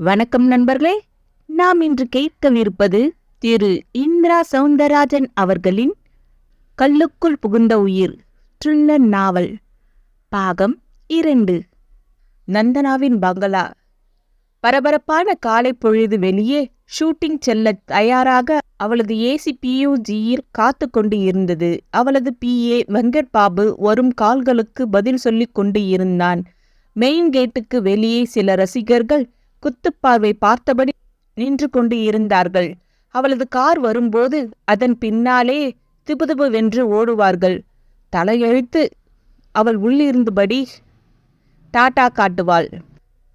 வணக்கம் நண்பர்களே. நாம் இன்று கேட்கவிருப்பது திரு இந்திரா சௌந்தரராஜன் அவர்களின் கல்லுக்குள் புகுந்த உயிர் த்ரில்லர் நாவல் பாகம் 2. நந்தனாவின் பங்களா. பரபரப்பான காலை பொழுது வெளியே ஷூட்டிங் செல்ல தயாராக அவளது ஏசி பியூஜியில் காத்து கொண்டு இருந்தது. அவளது பிஏ வெங்கட் பாபு வரும் கால்களுக்கு பதில் சொல்லிக் கொண்டு இருந்தான். மெயின் கேட்டுக்கு வெளியே சில ரசிகர்கள் குத்துப்பார்வை பார்த்தபடி நின்று கொண்டு இருந்தார்கள். அவளது கார் வரும்போது அதன் பின்னாலே திபுதிபுவென்று ஓடுவார்கள். தலையெழுத்து அவள் உள்ளிருந்தபடி டாட்டா காட்டுவாள்.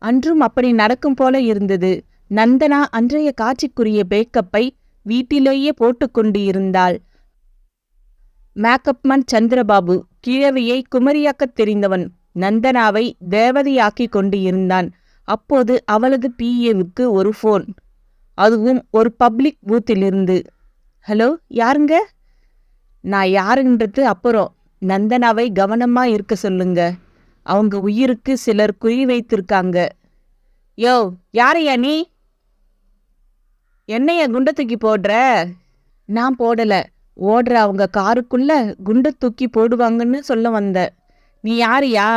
அன்றும் அப்படி நடக்கும் போல இருந்தது. நந்தனா அன்றைய காட்சிக்குரிய பேக்கப்பை வீட்டிலேயே போட்டுக்கொண்டு இருந்தாள். மேக்கப்மேன் சந்திரபாபு கிழவியை குமரியாக்கத் தெரிந்தவன் நந்தனாவை தேவதையாக்கி கொண்டு இருந்தான். அப்போது அவளது பிஏவுக்கு ஒரு ஃபோன், அதுவும் ஒரு பப்ளிக் பூத்திலிருந்து. ஹலோ, யாருங்க? நான் யாருன்றது அப்புறம், நந்தனாவை கவனமா இருக்க சொல்லுங்க. அவங்க உயிருக்கு சிலர் குறி வைத்திருக்காங்க. யோ, யாரையா நீ? என்னைய குண்டை தூக்கி போடுற? நான் போடல, ஓடுற அவங்க காருக்குள்ள குண்டை தூக்கி போடுவாங்கன்னு சொல்ல வந்த. நீ யாரையா?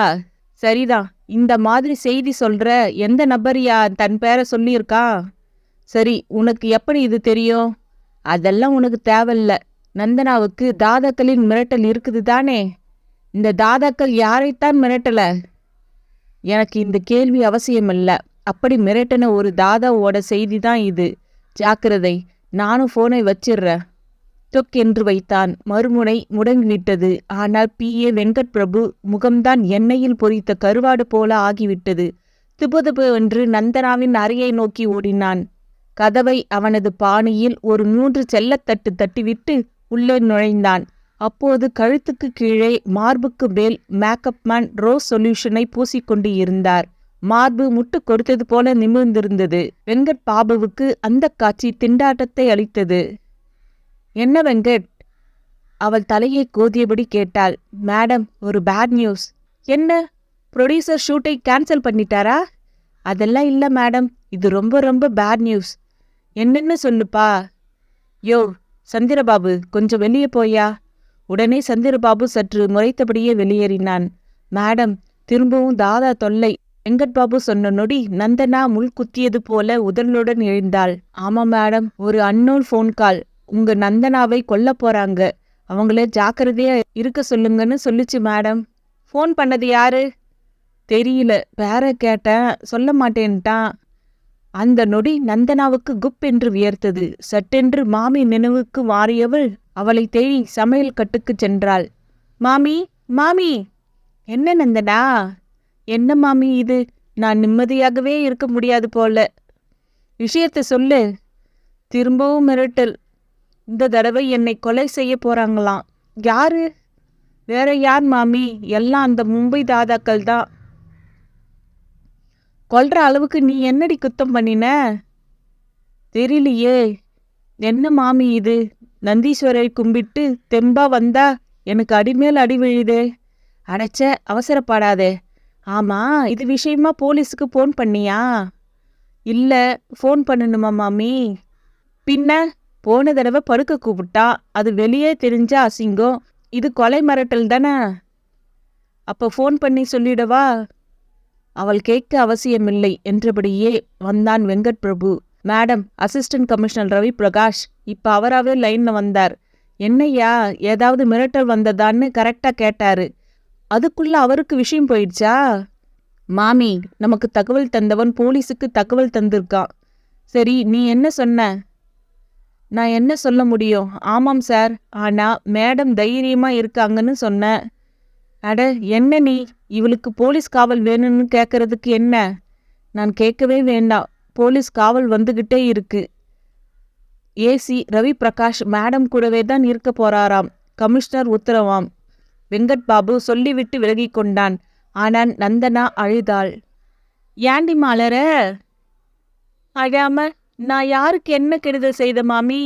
சரிதான், இந்த மாதிரி செய்தி சொல்ற எந்த நபரியா தன் பேரை சொல்லியிருக்கா? சரி, உனக்கு எப்படி இது தெரியும்? அதெல்லாம் உனக்கு தேவையில்ல. நந்தனாவுக்கு தாதாக்களின் மிரட்டல் இருக்குது தானே? இந்த தாதாக்கள் யாரைத்தான் மிரட்டல? எனக்கு இந்த கேள்வி அவசியமில்ல. அப்படி மிரட்டின ஒரு தாதாவோட செய்தி தான் இது. ஜாக்கிரதை, நானும் போனை வச்சிடுறேன். தொக் என்று வைத்தான். மறுமுனை முடங்கிவிட்டது. ஆனால் பிஏ வெங்கட் பிரபு முகம்தான் எண்ணெயில் பொரித்த கருவாடு போல ஆகிவிட்டது. திபுதிபு என்று நந்தனாவின் அறையை நோக்கி ஓடினான். கதவை அவனது பாணியில் ஒரு 3 செல்லத்தட்டு தட்டிவிட்டு உள்ளே நுழைந்தான். அப்போது கழுத்துக்கு கீழே மார்புக்கு மேல் மேக்கப்மேன் ரோஸ் சொல்யூஷனை பூசிக்கொண்டு இருந்தார். மார்பு முட்டு கொடுத்தது போல நிமிர்ந்திருந்தது. வெங்கட் பாபுவுக்கு அந்த காட்சி திண்டாட்டத்தை அளித்தது. என்ன வெங்கட்? அவள் தலையை கோதியபடி கேட்டாள். மேடம், ஒரு பேட் நியூஸ். என்ன? ப்ரொடியூசர் ஷூட்டை கேன்சல் பண்ணிட்டாரா? அதெல்லாம் இல்லை மேடம், இது ரொம்ப ரொம்ப பேட் நியூஸ். என்னன்னு சொல்லுப்பா. யோ சந்திரபாபு, கொஞ்சம் வெளியே போயா. உடனே சந்திரபாபு சற்று முறைத்தபடியே வெளியேறினான். மேடம், திரும்பவும் தாதா தொல்லை. வெங்கட் பாபு சொன்ன நொடி நந்தனா முள் குத்தியது போல உதலுடன் எழுந்தாள். ஆமா மேடம், ஒரு அன்னோன் ஃபோன் கால். உங்க நந்தனாவை கொல்ல போறாங்க, அவங்கள ஜாக்கிரதையா இருக்க சொல்லுங்கன்னு சொல்லிச்சு மேடம். ஃபோன் பண்ணது யாரு? தெரியல, பேர கேட்டேன், சொல்ல மாட்டேன்ட்டான். அந்த நொடி நந்தனாவுக்கு குப் என்று வியர்த்தது. சட்டென்று மாமி நினைவுக்கு மாறியவள் அவளை தேடி சமையல் கட்டுக்கு சென்றாள். மாமி, மாமி. என்ன நந்தனா? என்ன மாமி இது? நான் நிம்மதியாகவே இருக்க முடியாது போல. விஷயத்தை சொல்லு. திரும்பவும் மிரட்டல். இந்த தடவை என்னை கொலை செய்ய போறாங்களாம். யாரு? வேற யார் மாமி? எல்லாம் அந்த மும்பை தாதாக்கள் தான். கொல்ற அளவுக்கு நீ என்னடி குத்தம் பண்ணின? தெரியலையே. என்ன மாமி இது? நந்தீஸ்வரரை கும்பிட்டு தெம்பா வந்தா எனக்கு அடிமேல் அடி விழுதே. அடைச்ச, அவசரப்படாதே. ஆமா, இது விஷயமா போலீஸுக்கு ஃபோன் பண்ணியா? இல்ல, ஃபோன் பண்ணணுமா மாமி? பின்ன போன தடவை படுக்க கூப்பிட்டா, அது வெளியே தெரிஞ்ச அசிங்கம். இது கொலை மிரட்டல் தானே. அப்போ ஃபோன் பண்ணி சொல்லிடவா? அவள் கேட்க அவசியமில்லை என்றபடியே வந்தான் Venkat Prabhu. Madam, assistant commissioner Ravi Prakash இப்போ அவராகவே லைனில் வந்தார். என்னையா, ஏதாவது மிரட்டல் வந்ததான்னு கரெக்டாக கேட்டாரு. அதுக்குள்ள அவருக்கு விஷயம் போயிடுச்சா? மாமி, நமக்கு தகவல் தந்தவன் போலீஸுக்கு தகவல் தந்திருக்கான். சரி, நீ என்ன சொன்ன? நான் என்ன சொல்ல முடியும்? ஆமாம் சார், ஆனால் மேடம் தைரியமாக இருக்காங்கன்னு சொன்னேன். அட என்ன நீ, இவளுக்கு போலீஸ் காவல் வேணும்னு கேட்கறதுக்கு என்ன? நான் கேட்கவே வேண்டாம், போலீஸ் காவல் வந்துக்கிட்டே இருக்கு. ஏசி ரவி பிரகாஷ் மேடம் கூடவே தான் இருக்க போறாராம். கமிஷனர் உத்தரவாம். வெங்கட் பாபு சொல்லிவிட்டு விலகி கொண்டான். ஆனால் நந்தனா அழுதாள். ஏண்டி மாலர? அழாம, நான் யாருக்கு என்ன கெடுதல் செய்த மாமி?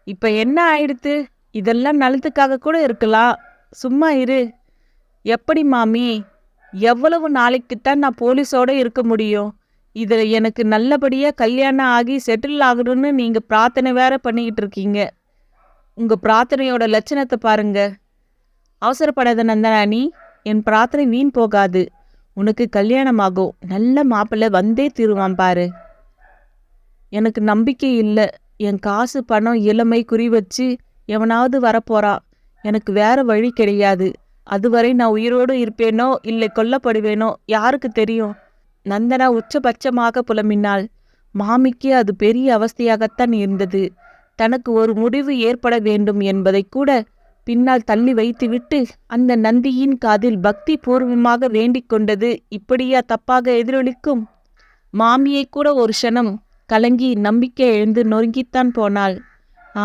இப்ப என்ன ஆயிடுத்து? இதெல்லாம் நலத்துக்காக கூட இருக்கலாம். சும்மா இரு. எப்படி மாமி? எவ்வளவு நாளைக்குத்தான் நான் போலீஸோட இருக்க முடியும்? இதுல எனக்கு நல்லபடியா கல்யாணம் ஆகி செட்டில் ஆகணும்னு நீங்க பிரார்த்தனை வேற பண்ணிக்கிட்டு இருக்கீங்க. உங்க பிரார்த்தனையோட லட்சணத்தை பாருங்க. அவசரப்படாத நந்தனானி, என் பிரார்த்தனை வீண் போகாது. உனக்கு கல்யாணம் ஆகும். நல்ல மாப்பிள்ளை வந்தே தீருவான் பாரு. எனக்கு நம்பிக்கை இல்லை. என் காசு பணம் இளமை குறி வச்சு எவனாவது வரப்போறான். எனக்கு வேற வழி கிடையாது. அதுவரை நான் உயிரோடு இருப்பேனோ இல்லை கொல்லப்படுவேனோ யாருக்கு தெரியும்? நந்தனா உச்சபட்சமாக புலம்பினாள். மாமிக்கு அது பெரிய அவஸ்தையாகத்தான் இருந்தது. தனக்கு ஒரு முடிவு ஏற்பட வேண்டும் என்பதை கூட பின்னால் தள்ளி வைத்துவிட்டு அந்த நந்தியின் காதில் பக்தி பூர்வமாக வேண்டிக் கொண்டது இப்படியா தப்பாக எதிரொலிக்கும்? மாமியை கூட ஒரு க்ஷணம் கலங்கி நம்பிக்கை எழுந்து நொறுங்கித்தான் போனாள்.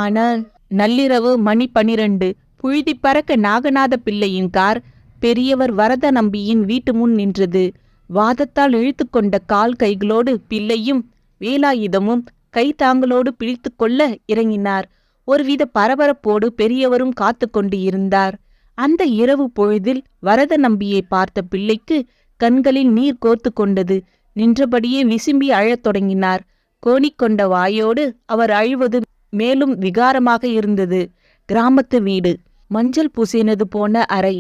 ஆனால் நள்ளிரவு மணி 12. புழுதி பறக்க நாகநாத பிள்ளையின் கார் பெரியவர் வரத நம்பியின் வீட்டு முன் நின்றது. வாதத்தால் இழுத்து கொண்ட கால் கைகளோடு பிள்ளையும் வேலாயுதமும் கைத்தாங்களோடு பிடித்து கொள்ள இறங்கினார். ஒருவித பரபரப்போடு பெரியவரும் காத்து கொண்டு இருந்தார். அந்த இரவு பொழுதில் வரத நம்பியை பார்த்த பிள்ளைக்கு கண்களில் நீர் கோர்த்து கொண்டது. நின்றபடியே விசும்பி அழத் தொடங்கினார். கோணிக்கொண்ட வாயோடு அவர் அழுவது மேலும் விகாரமாக இருந்தது. கிராமத்து வீடு, மஞ்சள் பூசினது போன அறை.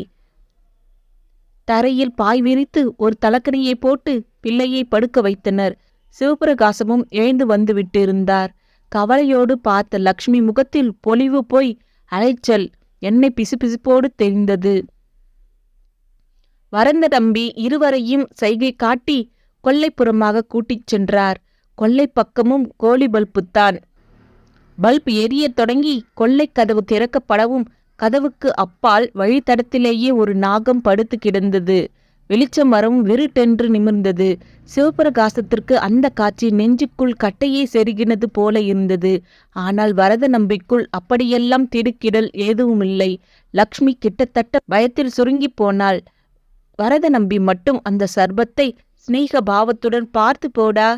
தரையில் பாய் விரித்து ஒரு தலக்கணியை போட்டு பிள்ளையை படுக்க வைத்தனர். சிவபிரகாசமும் எழுந்து வந்து விட்டிருந்தார். கவலையோடு பார்த்த லக்ஷ்மி முகத்தில் பொலிவு போய் அலைச்சல் எண்ணெய் பிசுபிசுப்போடு தெரிந்தது. வரந்த நம்பி இருவரையும் சைகை காட்டி கொல்லைப்புறமாக கூட்டிச் சென்றார். கொல்லை பக்கமும் கோழி பல்புத்தான். பல்ப் எரியத் தொடங்கி கொல்லை கதவு திறக்கப்படவும் கதவுக்கு அப்பால் வழித்தடத்திலேயே ஒரு நாகம் படுத்து கிடந்தது. வெளிச்சம் வரவும் விருட்டென்று நிமிர்ந்தது. சிவபிரகாசத்திற்கு அந்த காட்சி நெஞ்சுக்குள் கட்டையை செருகினது போல இருந்தது. ஆனால் வரத நம்பிக்குள் அப்படியெல்லாம் திடுக்கிடல் எதுவுமில்லை. லக்ஷ்மி கிட்டத்தட்ட பயத்தில் சுருங்கி போனாள். வரத நம்பி மட்டும் அந்த சர்பத்தை ஸ்நேக பாவத்துடன் பார்த்து போடா,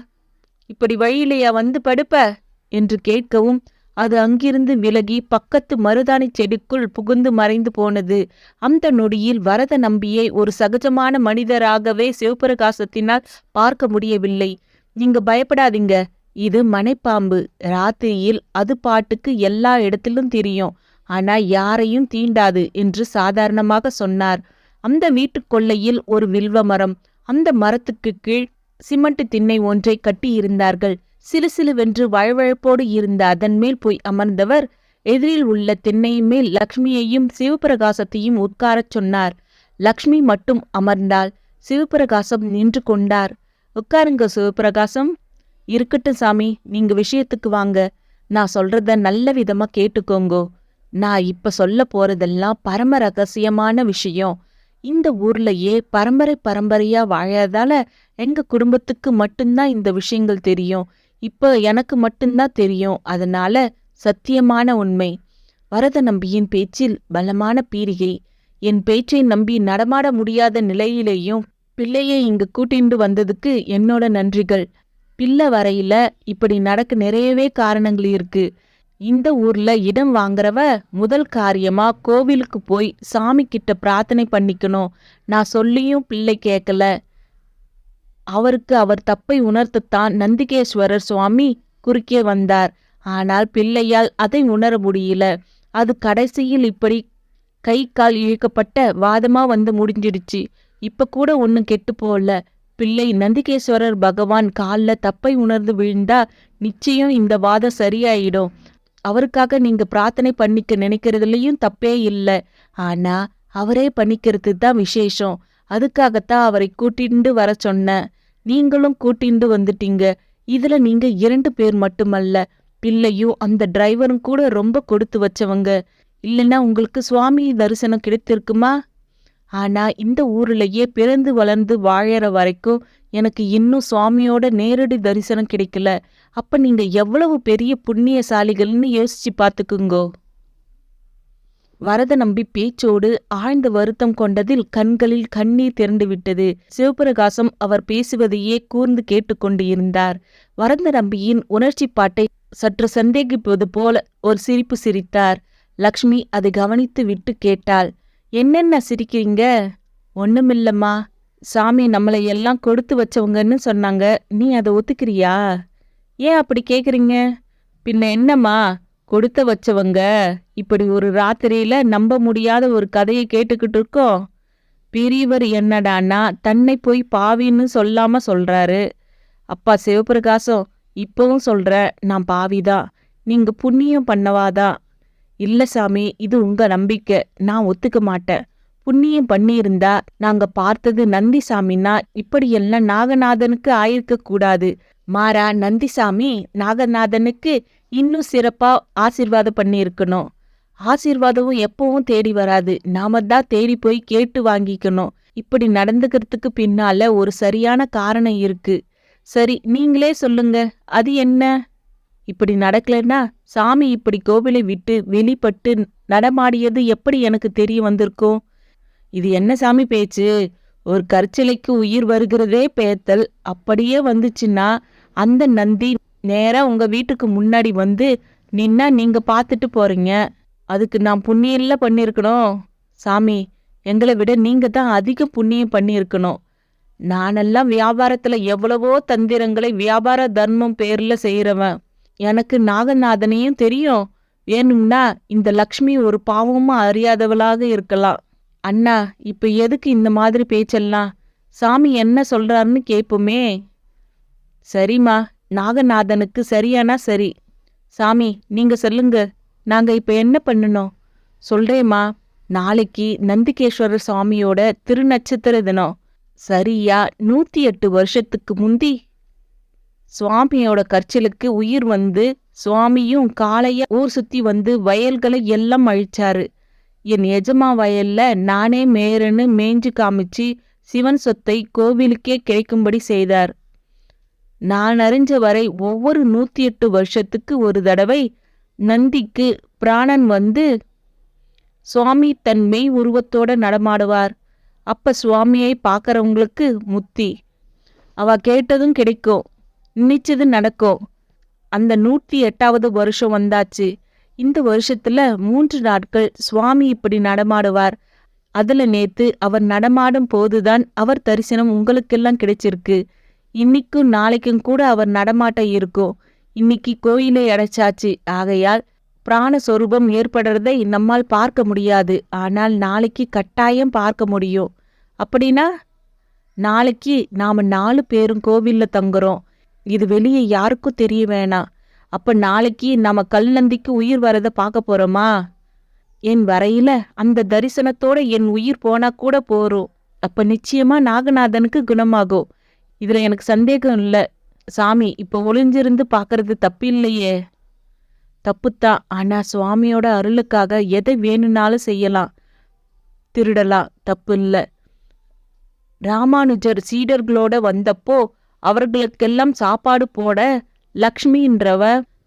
இப்படி வழியிலையா வந்து படுப்ப என்று கேட்கவும் அது அங்கிருந்து விலகி பக்கத்து மருதாணி செடிக்குள் புகுந்து மறைந்து போனது. அந்த நொடியில் வரத நம்பியை ஒரு சகஜமான மனிதராகவே சிவபிரகாசத்தினால் பார்க்க முடியவில்லை. நீங்க பயப்படாதீங்க, இது மனைப்பாம்பு. ராத்திரியில் அது பாட்டுக்கு எல்லா இடத்திலும் திரியும், ஆனா யாரையும் தீண்டாது என்று சாதாரணமாக சொன்னார். அந்த வீட்டு கொல்லையில் ஒரு வில்வ மரம். அந்த மரத்துக்கு கீழ் சிமெண்ட் திண்ணை ஒன்றை கட்டியிருந்தார்கள். சிலுசிலுவென்று வழவழப்போடு இருந்த அதன் மேல் போய் அமர்ந்தவர் எதிரில் உள்ள திண்ணை மேல் லக்ஷ்மியையும் சிவபிரகாசத்தையும் உட்காரச் சொன்னார். லக்ஷ்மி மட்டும் அமர்ந்தாள். சிவபிரகாசம் நின்று கொண்டார். உட்காருங்க சிவபிரகாசம். இருக்கட்டும் சாமி, நீங்க விஷயத்துக்கு வாங்க. நான் சொல்றத நல்ல விதமா கேட்டுக்கோங்கோ. நான் இப்ப சொல்ல போறதெல்லாம் பரம ரகசியமான விஷயம். இந்த ஊர்லயே பரம்பரையா வாழாதால எங்க குடும்பத்துக்கு மட்டும்தான் இந்த விஷயங்கள் தெரியும். இப்ப எனக்கு மட்டும்தான் தெரியும். அதனால சத்தியமான உண்மை. வரத நம்பியின் பேச்சில் பலமான பீரிகை. என் பேச்சை நம்பி நடமாட முடியாத நிலையிலேயும் பிள்ளையை இங்கு கூட்டிண்டு வந்ததுக்கு என்னோட நன்றிகள். பிள்ளை வரையில இப்படி நடக்க நிறையவே காரணங்கள் இருக்கு. இந்த ஊர்ல இடம் வாங்குறவ முதல் காரியமா கோவிலுக்கு போய் சாமி கிட்ட பிரார்த்தனை பண்ணிக்கணும். நான் சொல்லியும் பிள்ளை கேட்கல. அவருக்கு அவர் தப்பை உணர்த்தத்தான் நந்திகேஸ்வரர் சுவாமி குறுக்கே வந்தார். ஆனால் பிள்ளையால் அதை உணர முடியல. அது கடைசியில் இப்படி கை கால் இழுக்கப்பட்ட வாதமா வந்து முடிஞ்சிடுச்சு. இப்ப கூட ஒன்னும் கெட்டு போல. பிள்ளை நந்திகேஸ்வரர் பகவான் கால்ல தப்பை உணர்ந்து விழுந்தா நிச்சயம் இந்த வாதம் சரியாயிடும். அவருக்காக நீங்க பிரார்த்தனை பண்ணிக்க நினைக்கிறதுலயும் தப்பே இல்லை. ஆனா அவரே பண்ணிக்கிறது தான் விசேஷம். அதுக்காகத்தான் அவரை கூட்டிண்டு வர சொன்னேன். நீங்களும் கூட்டிண்டு வந்துட்டீங்க. இதுல நீங்க 2 பேர் மட்டுமல்ல, பிள்ளையும் அந்த டிரைவரும் கூட ரொம்ப கொடுத்து வச்சவங்க. இல்லைன்னா உங்களுக்கு சுவாமி தரிசனம் கிடைத்திருக்குமா? ஆனா இந்த ஊர்லயே பிறந்து வளர்ந்து வாழற வரைக்கும் எனக்கு இன்னும் சுவாமியோட நேரடி தரிசனம் கிடைக்கல. அப்ப நீங்க எவ்வளவு பெரிய புண்ணியசாலிகள்னு யோசிச்சு பார்த்துக்குங்கோ. வரத நம்பி பேச்சோடு ஆழ்ந்த வருத்தம் கொண்டதில் கண்களில் கண்ணீர் திரண்டு விட்டது. சிவபிரகாசம் அவர் பேசுவதையே கூர்ந்து கேட்டுக்கொண்டு இருந்தார். வரத நம்பியின் உணர்ச்சி பாட்டை சற்று சந்தேகிப்பது போல ஒரு சிரிப்பு சிரித்தார். லக்ஷ்மி அதை கவனித்து விட்டு கேட்டாள், என்னென்ன சிரிக்கிறீங்க? ஒண்ணுமில்லம்மா, சாமி நம்மளை எல்லாம் கொடுத்து வச்சவங்கன்னு சொன்னாங்க. நீ அதை ஒத்துக்கிறியா? ஏன் அப்படி கேக்குறீங்க? பின்ன என்னம்மா, கொடுத்து வச்சவங்க இப்படி ஒரு ராத்திரியில நம்ப முடியாத ஒரு கதையை கேட்டுக்கிட்டு இருக்கோம். பெரியவர் என்னடான்னா தன்னை போய் பாவின்னு சொல்லாம சொல்றாரு. அப்பா சிவபிரகாசம், இப்பவும் சொல்றேன், நான் பாவிதான், நீங்க புண்ணியம் பண்ணவாதான். இல்ல சாமி, இது உங்க நம்பிக்கை, நான் ஒத்துக்க மாட்டேன். புண்ணியம் பண்ணியிருந்தா நாங்க பார்த்தது நந்திசாமின்னா இப்படியெல்லாம் நாகநாதனுக்கு ஆயிருக்க கூடாது. மாறா நந்திசாமி நாகநாதனுக்கு இன்னும் சிறப்பா ஆசீர்வாதம் பண்ணியிருக்கணும். ஆசீர்வாதமும் எப்பவும் தேடி வராது, நாம தான் தேடி போய் கேட்டு வாங்கிக்கணும். இப்படி நடந்துக்கிறதுக்கு பின்னால ஒரு சரியான காரணம் இருக்கு. சரி, நீங்களே சொல்லுங்க, அது என்ன? இப்படி நடக்கலன்னா சாமி இப்படி கோவிலை விட்டு வெளிப்பட்டு நடமாடியது எப்படி எனக்கு தெரிய வந்திருக்கும்? இது என்ன சாமி பேச்சு? ஒரு கற்சிலைக்கு உயிர் வருகிறதே பேத்தல். அப்படியே வந்துச்சுன்னா அந்த நந்தி நேரா உங்க வீட்டுக்கு முன்னாடி வந்து நின்னா நீங்க பார்த்துட்டு போறீங்க. அதுக்கு நான் புண்ணியம் பண்ணியிருக்கணும். சாமி, எங்களை விட நீங்க தான் அதிக புண்ணியம் பண்ணியிருக்கணும். நானெல்லாம் வியாபாரத்துல எவ்வளவோ தந்திரங்களை வியாபார தர்மம் பேர்ல செய்யறவன். எனக்கு நாகநாதனையும் தெரியும். வேணும்னா இந்த லக்ஷ்மி ஒரு பாவமும் அறியாதவளாக இருக்கலாம். அண்ணா, இப்ப எதுக்கு இந்த மாதிரி பேச்செல்லாம்? சாமி என்ன சொல்றாருன்னு கேட்போமே. சரிம்மா, நாகநாதனுக்கு சரியானா சரி. சாமி, நீங்க சொல்லுங்க, நாங்க இப்ப என்ன பண்ணணும்? சொல்றேம்மா. நாளைக்கு நந்திகேஸ்வரர் சுவாமியோட திருநட்சத்திர தினம். சரியா 108 வருஷத்துக்கு முந்தி சுவாமியோட கற்சிலுக்கு உயிர் வந்து சுவாமியும் காளைய ஊர் சுத்தி வந்து வயல்களை எல்லாம் அழிச்சாரு. என் எஜமா வயல்ல நானே மேயர்னு மேய்ஞ்சு காமிச்சு சிவன் சொத்தை கோவிலுக்கே கிடைக்கும்படி செய்தார். நான் அறிஞ்ச வரை ஒவ்வொரு 108 வருஷத்துக்கு ஒரு தடவை நந்திக்கு பிராணன் வந்து சுவாமி தன் மெய் உருவத்தோட நடமாடுவார். அப்ப சுவாமியை பார்க்கறவங்களுக்கு முத்தி. அவ கேட்டதும் கிடைக்கும், நினைச்சது நடக்கும். அந்த 108வது வருஷம் வந்தாச்சு. இந்த வருஷத்துல 3 நாட்கள் சுவாமி இப்படி நடமாடுவார். அதுல நேத்து அவர் நடமாடும் போதுதான் அவர் தரிசனம் உங்களுக்கெல்லாம் கிடைச்சிருக்கு. இன்னைக்கும் நாளைக்கும் கூட அவர் நடமாட்டம் இருக்கும். இன்னைக்கு கோயிலை அடைச்சாச்சு. ஆகையால் பிராணஸ்வரூபம் ஏற்படுறதை நம்மால் பார்க்க முடியாது. ஆனால் நாளைக்கு கட்டாயம் பார்க்க முடியும். அப்படின்னா நாளைக்கு நாம 4 பேரும் கோவில்ல தங்குறோம். இது வெளியே யாருக்கும் தெரிய வேணாம். அப்ப நாளைக்கு நாம கல் நந்திக்கு உயிர் வரத பார்க்க போறோமா? என் வரையில அந்த தரிசனத்தோட என் உயிர் போனா கூட போறோம். அப்ப நிச்சயமா நாகநாதனுக்கு குணமாகும். இதுல எனக்கு சந்தேகம் இல்ல. சாமி, இப்ப ஒளிஞ்சிருந்து பாக்குறது தப்பு இல்லையே. தப்புத்தான். ஆனா சுவாமியோட அருளுக்காக எதை வேணும்னாலும் செய்யலாம், திருடலாம், தப்பு இல்ல. ராமானுஜர் சீடர்களோட வந்தப்போ அவர்களுக்கெல்லாம் சாப்பாடு போட லக்ஷ்மின்றவ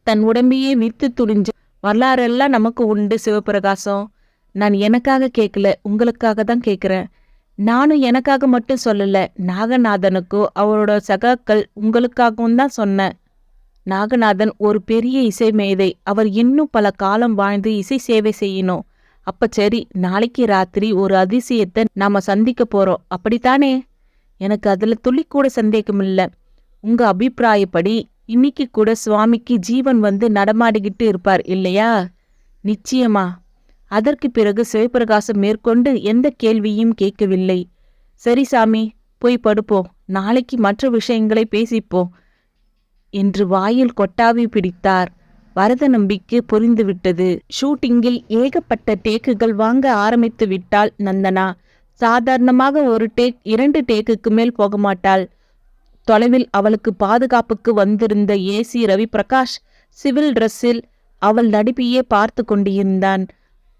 தன் உடம்பையே வித்து துணிஞ்ச வரலாறெல்லாம் நமக்கு உண்டு. சிவபிரகாசம், நான் எனக்காக கேட்கல, உங்களுக்காக தான் கேட்குறேன். நானும் எனக்காக மட்டும் சொல்லல, நாகநாதனுக்கோ அவரோட சகாக்கள் உங்களுக்காகவும் தான் சொன்னேன். நாகநாதன் ஒரு பெரிய இசை மேதை. அவர் இன்னும் பல காலம் வாழ்ந்து இசை சேவை செய்யணும். அப்ப சரி, நாளைக்கு ராத்திரி ஒரு அதிசயத்தை நாம சந்திக்க போறோம், அப்படித்தானே? எனக்கு அதுல துளி கூட சந்தேகம் இல்ல. உங்க அபிப்பிராயப்படி இன்னைக்கு கூட சுவாமிக்கு ஜீவன் வந்து நடமாடிக்கிட்டு இருப்பார் இல்லையா? நிச்சயமா. அதற்கு பிறகு சிவபிரகாசம் மேற்கொண்டு எந்த கேள்வியும் கேட்கவில்லை. சரி சாமி, போய் படுப்போம், நாளைக்கு மற்ற விஷயங்களை பேசிப்போம் என்று வாயில் கொட்டாவி பிடித்தார். வரத நம்பிக்கு புரிந்துவிட்டது. ஷூட்டிங்கில் ஏகப்பட்ட டேக்குகள் வாங்க ஆரம்பித்து விட்டாள் நந்தனா. சாதாரணமாக ஒரு டேக் 2 டேக்குக்கு மேல் போக மாட்டாள். தொலைவில் அவளுக்கு பாதுகாப்புக்கு வந்திருந்த ஏசி ரவி பிரகாஷ் சிவில் ட்ரெஸ்ஸில் அவள் நடிப்பையே பார்த்து கொண்டிருந்தான்.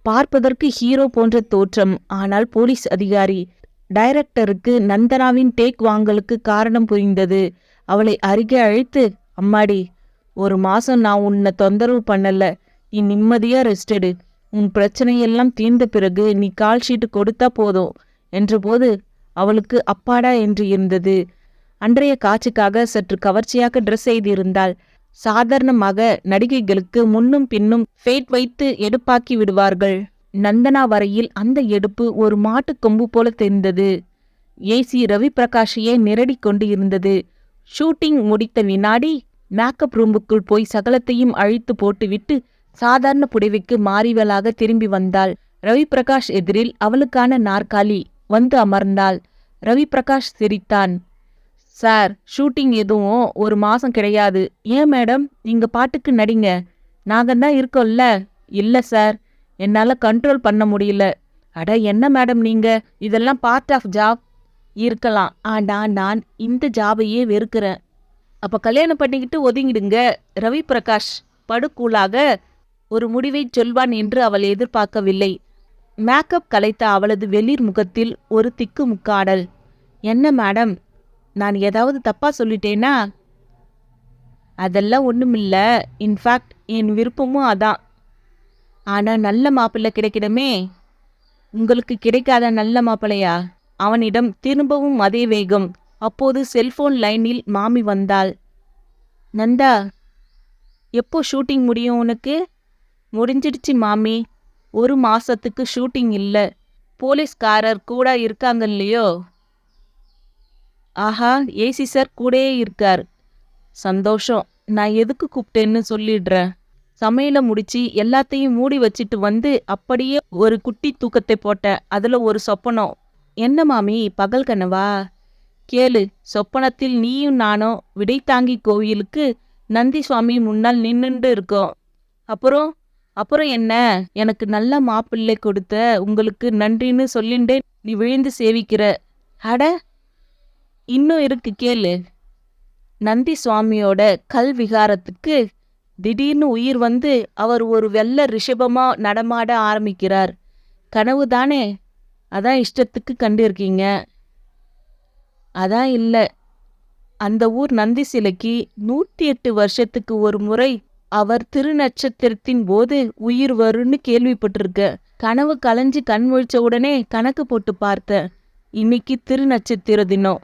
பார்ப்பதற்கு ஹீரோ போன்ற தோற்றம், ஆனால் போலீஸ் அதிகாரி. டைரக்டருக்கு நந்தனாவின் டேக் வாங்கலுக்கு காரணம் புரிந்தது. அவளை அருகே அழைத்து, அம்மாடி, 1 மாசம் நான் உன்னை தொந்தரவு பண்ணல, நீ நிம்மதியா ரெஸ்டெடு. உன் பிரச்சனையெல்லாம் தீர்ந்த பிறகு நீ கால் ஷீட்டு கொடுத்தா போதும் என்றபோது அவளுக்கு அப்பாடா என்று இருந்தது. அன்றைய காட்சிக்காக சற்று கவர்ச்சியாக ட்ரெஸ் செய்திருந்தாள். சாதாரணமாக நடிகைகளுக்கு முன்னும் பின்னும் ஃபேட் வைத்து எடுப்பாக்கி விடுவார்கள். நந்தனா வரையில் அந்த எடுப்பு ஒரு மாட்டு கொம்பு போல தெரிந்தது. ஏசி ரவி பிரகாஷையே நிரடி கொண்டு இருந்தது. ஷூட்டிங் முடித்த வினாடி மேக்கப் ரூமுக்குள் போய் சகலத்தையும் அழித்து போட்டுவிட்டு சாதாரண புடவைக்கு மாறிவளாக திரும்பி வந்தாள். ரவி பிரகாஷ் எதிரில் அவளுக்கான நாற்காலி வந்து அமர்ந்தாள். ரவி பிரகாஷ் சிரித்தான். சார், ஷூட்டிங் எதுவும் ஒரு மாசம் கிடையாது. ஏன் மேடம், நீங்க பாட்டுக்கு நடிங்க, நாங்க தான் இருக்கோம்ல. இல்ல சார், என்னால கண்ட்ரோல் பண்ண முடியல. அட என்ன மேடம் நீங்க, இதெல்லாம் பார்ட் ஆஃப் ஜாப். இருக்கலாம், ஆனா நான் இந்த ஜாபையே வெறுக்கிறேன். அப்ப கல்யாணம் பண்ணிக்கிட்டு ஒதுங்கிடுங்க. ரவி பிரகாஷ் படுகூலாக ஒரு முடிவை சொல்வான் என்று அவள் எதிர்பார்க்கவில்லை. மேக்கப் கலைத்த அவளது வெளிர் முகத்தில் ஒரு திக்கு முக்காடல். என்ன மேடம், நான் ஏதாவது தப்பா சொல்லிட்டேனா? அதெல்லாம் ஒண்ணுமில்ல. இன்ஃபேக்ட் என் விருப்பமும் அதான். ஆனா நல்ல மாப்பிள்ளை கிடைக்கணுமே. உங்களுக்கு கிடைக்காத நல்ல மாப்பிள்ளையா? அவனிடம் திரும்பவும் அதே வேகம். அப்போது செல்போன் லைனில் மாமி வந்தாள். நந்தா, எப்போ ஷூட்டிங் முடியும் உனக்கு? முடிஞ்சிடுச்சு மாமி. ஒரு மாசத்துக்கு ஷூட்டிங் இல்ல. போலீஸ்காரர் கூட இருக்காங்க இல்லையோ? ஆஹா, ஏசி சார் கூடயே இருக்கார். சந்தோஷம். நான் எதுக்கு கூப்பிட்டேன்னு சொல்லிடுறேன். சமையலை முடிச்சு எல்லாத்தையும் மூடி வச்சிட்டு வந்து அப்படியே ஒரு குட்டி தூக்கத்தை போட்டேன். அதுல ஒரு சொப்பனம். என்ன மாமி, பகல் கனவா? கேளு. சொப்பனத்தில் நீயும் நானும் விடைத்தாங்கி கோவிலுக்கு நந்தி சுவாமி முன்னால் நின்னுண்டு இருக்கோம். அப்புறம் அப்புறம் என்ன? எனக்கு நல்ல மாப்பிள்ளை கொடுத்த உங்களுக்கு நன்றின்னு சொல்லிண்டே நீ விழுந்து சேவிக்கிற. அட, இன்னும் இருக்கு கேளு. நந்தி சுவாமியோட கல் விகாரத்துக்கு திடீர்னு உயிர் வந்து அவர் ஒரு வெள்ளை ரிஷபமா நடமாட ஆரம்பிக்கிறார். கனவு தானே? அதான் இஷ்டத்துக்கு கண்டிருக்கீங்க. அதான் இல்ல. அந்த ஊர் நந்தி சிலைக்கு 108 வருஷத்துக்கு ஒரு முறை அவர் திருநட்சத்திரத்தின் போது உயிர் வரும்னு கேள்விப்பட்டிருக்க. கனவு கலைஞ்சு கண் முழிச்ச உடனே கணக்கு போட்டு பார்த்தேன். இன்னைக்கு திருநட்சத்திர தினம்.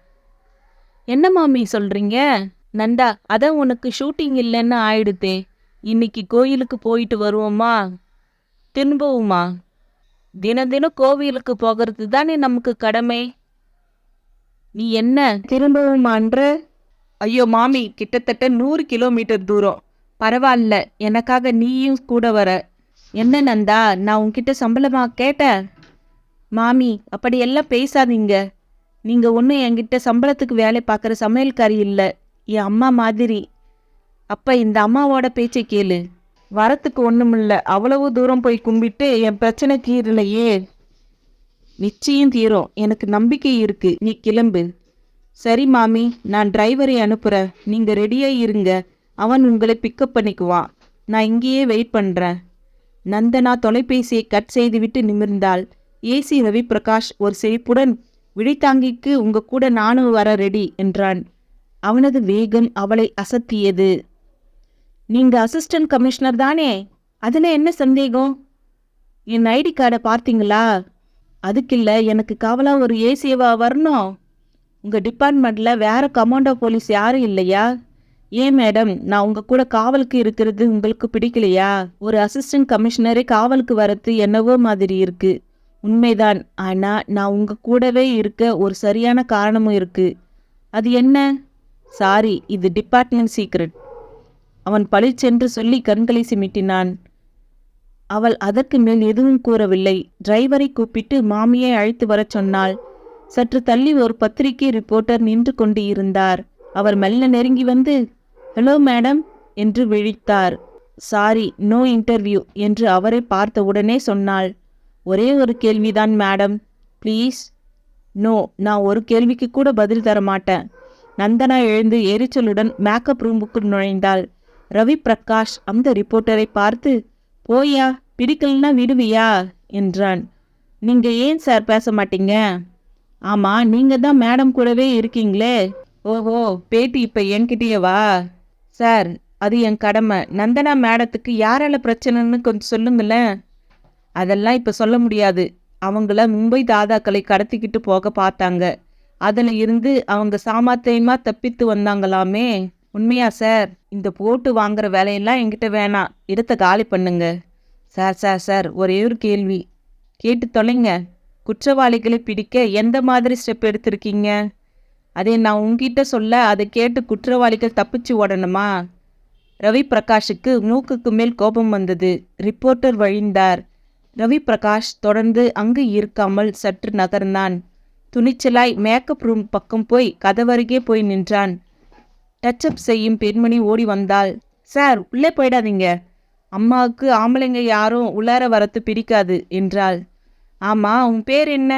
என்ன மாமி சொல்றீங்க? நண்டா, அதான் உனக்கு ஷூட்டிங் இல்லைன்னு ஆயிடுத்தே. இன்னைக்கு கோயிலுக்கு போயிட்டு வருவோமா? திரும்பவுமா? தினம் தினம் கோவிலுக்கு போகிறது தானே நமக்கு கடமை. நீ என்ன திரும்பவுமான்ற? ஐயோ மாமி, கிட்டத்தட்ட 100 கிலோமீட்டர் தூரம். பரவாயில்ல, எனக்காக நீயும் கூட வர. என்ன நந்தா, நான் உன்கிட்ட சம்பளமா கேட்டேன்? மாமி, அப்படியெல்லாம் பேசாதீங்க. நீங்க ஒன்றும் என்கிட்ட சம்பளத்துக்கு வேலை பார்க்குற சமையல்காரி இல்லை, என் அம்மா மாதிரி. அப்ப இந்த அம்மாவோட பேச்சை கேளு. வரத்துக்கு ஒண்ணுமில்ல, அவ்வளவு தூரம் போய் கும்பிட்டு என் பிரச்சனை தீரலையே. நிச்சயம் தீரும், எனக்கு நம்பிக்கை இருக்கு. நீ கிளம்பு. சரி மாமி, நான் டிரைவரை அனுப்புறேன். நீங்க ரெடியா இருங்க. அவன் உங்களை பிக்கப் பண்ணிக்குவான். நான் இங்கேயே வெயிட் பண்றேன். நந்தனா தொலைபேசியை கட் செய்துவிட்டு நிமிர்ந்தாள். ஏசி ரவி பிரகாஷ் ஒரு சிரிப்புடன், விழித்தாங்கிக்கு உங்க கூட நானும் வர ரெடி என்றான். அவனது வேகம் அவளை அசத்தியது. நீங்க அசிஸ்டன்ட் கமிஷனர் தானே? அதுல என்ன சந்தேகம்? என் ஐடி கார்டை பார்த்தீங்களா? அதுக்கில்ல, எனக்கு காவலா ஒரு ஏசியவா வரணும். உங்க டிபார்ட்மெண்ட்ல வேற கமாண்டோ போலீஸ் யாரும் இல்லையா? ஏன் மேடம், நான் உங்க கூட காவலுக்கு இருக்கிறது உங்களுக்கு பிடிக்கலையா? ஒரு அசிஸ்டன்ட் கமிஷனரே காவலுக்கு வரது என்னவோ மாதிரி இருக்கு. உண்மைதான். ஆனா நான் உங்க கூடவே இருக்க ஒரு சரியான காரணமும் இருக்கு. அது என்ன? சாரி, இது டிபார்ட்மெண்ட் சீக்ரெட். அவன் பளிச்சென்று சொல்லி கண்களை சிமிட்டினான். அவள் அதற்கு மேல் எதுவும் கூறவில்லை. டிரைவரை கூப்பிட்டு மாமியை அழைத்து வரச் சொன்னாள். சற்று தள்ளி ஒரு பத்திரிகை ரிப்போர்ட்டர் நின்று கொண்டு இருந்தார். அவர் மெல்ல நெருங்கி வந்து, ஹலோ மேடம் என்று விழித்தார். சாரி, நோ இன்டர்வியூ என்று அவரை பார்த்த உடனே சொன்னாள். ஒரே ஒரு கேள்விதான் மேடம், ப்ளீஸ். நோ, நான் ஒரு கேள்விக்கு கூட பதில் தர மாட்டேன். நந்தனா எழுந்து எரிச்சலுடன் மேக்கப் ரூமுக்குள் நுழைந்தாள். ரவி பிரகாஷ் அந்த ரிப்போர்ட்டரை பார்த்து, போயா, பிடிக்கலன்னா விடுவியா என்றான். நீங்க ஏன் சார் பேச மாட்டீங்க? ஆமா, நீங்க தான் மேடம் கூடவே இருக்கீங்களே. ஓஹோ, பேட்டி இப்ப என்கிட்டயே வா. சார், அது என் கடமை. நந்தனா மேடத்துக்கு யாரால பிரச்சனைன்னு கொஞ்சம் சொல்லுங்களேன். அதெல்லாம் இப்ப சொல்ல முடியாது. அவங்கள மும்பை தாதாக்களை கடத்திக்கிட்டு போக பார்த்தாங்க. அதுல இருந்து அவங்க சாமர்த்தியமா தப்பித்து வந்தாங்களாமே. உண்மையா சார்? இந்த போட்டு வாங்குற வேலையெல்லாம் என்கிட்ட வேணாம். இடத்த காலி பண்ணுங்க. சார் சார் சார், ஒரே ஒரு கேள்வி கேட்டு தொலைங்க. குற்றவாளிகளை பிடிக்க எந்த மாதிரி ஸ்டெப் எடுத்திருக்கீங்க? அதை நான் உங்ககிட்ட சொல்ல அதை கேட்டு குற்றவாளிகள் தப்பிச்சு ஓடணுமா? ரவி பிரகாஷுக்கு மூக்குக்கு மேல் கோபம் வந்தது. ரிப்போர்ட்டர் வழிந்தார். ரவி பிரகாஷ் தொடர்ந்து அங்கு இருக்காமல் சற்று நகர்ந்தான். துணிச்சலாய் மேக்கப் ரூம் பக்கம் போய் கதவருகே போய் நின்றான். டச்சப் செய்யும் பெண்மணி ஓடி வந்தாள். சார், உள்ளே போயிடாதீங்க. அம்மாவுக்கு ஆம்பளைங்க யாரும் உள்ளார வரத்து பிடிக்காது என்றாள். ஆமா, உன் பேர் என்ன?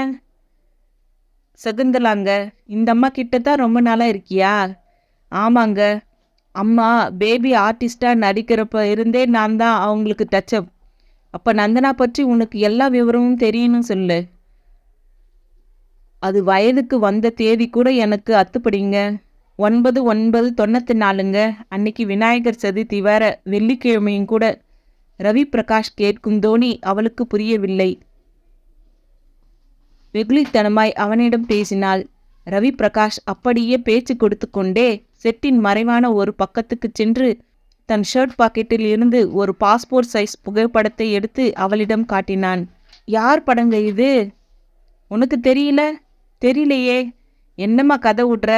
சகுந்தலாங்க. இந்த அம்மா கிட்ட தான் ரொம்ப நாளாக இருக்கியா? ஆமாங்க. அம்மா பேபி ஆர்டிஸ்டாக நடிக்கிறப்ப இருந்தே நான் தான் அவங்களுக்கு டச்சப். அப்போ நந்தனா பற்றி உனக்கு எல்லா விவரமும் தெரியணும் சொல்லு. அது வயதுக்கு வந்த தேதி கூட எனக்கு அத்துப்படிங்க. 9/9/94ங்க. அன்னைக்கு விநாயகர் சதுர்த்தி வேற, வெள்ளிக்கிழமையும் கூட. ரவி பிரகாஷ் கேட்கும் தோணி அவளுக்கு புரியவில்லை. வெகுளித்தனமாய் அவனிடம் பேசினாள். ரவி பிரகாஷ் அப்படியே பேச்சு கொடுத்து கொண்டே செட்டின் மறைவான ஒரு பக்கத்துக்கு சென்று தன் ஷர்ட் பாக்கெட்டில் இருந்து ஒரு பாஸ்போர்ட் சைஸ் புகைப்படத்தை எடுத்து அவளிடம் காட்டினான். யார் படங்க இது? உனக்கு தெரியல? தெரியலையே. என்னம்மா கதை விட்ற?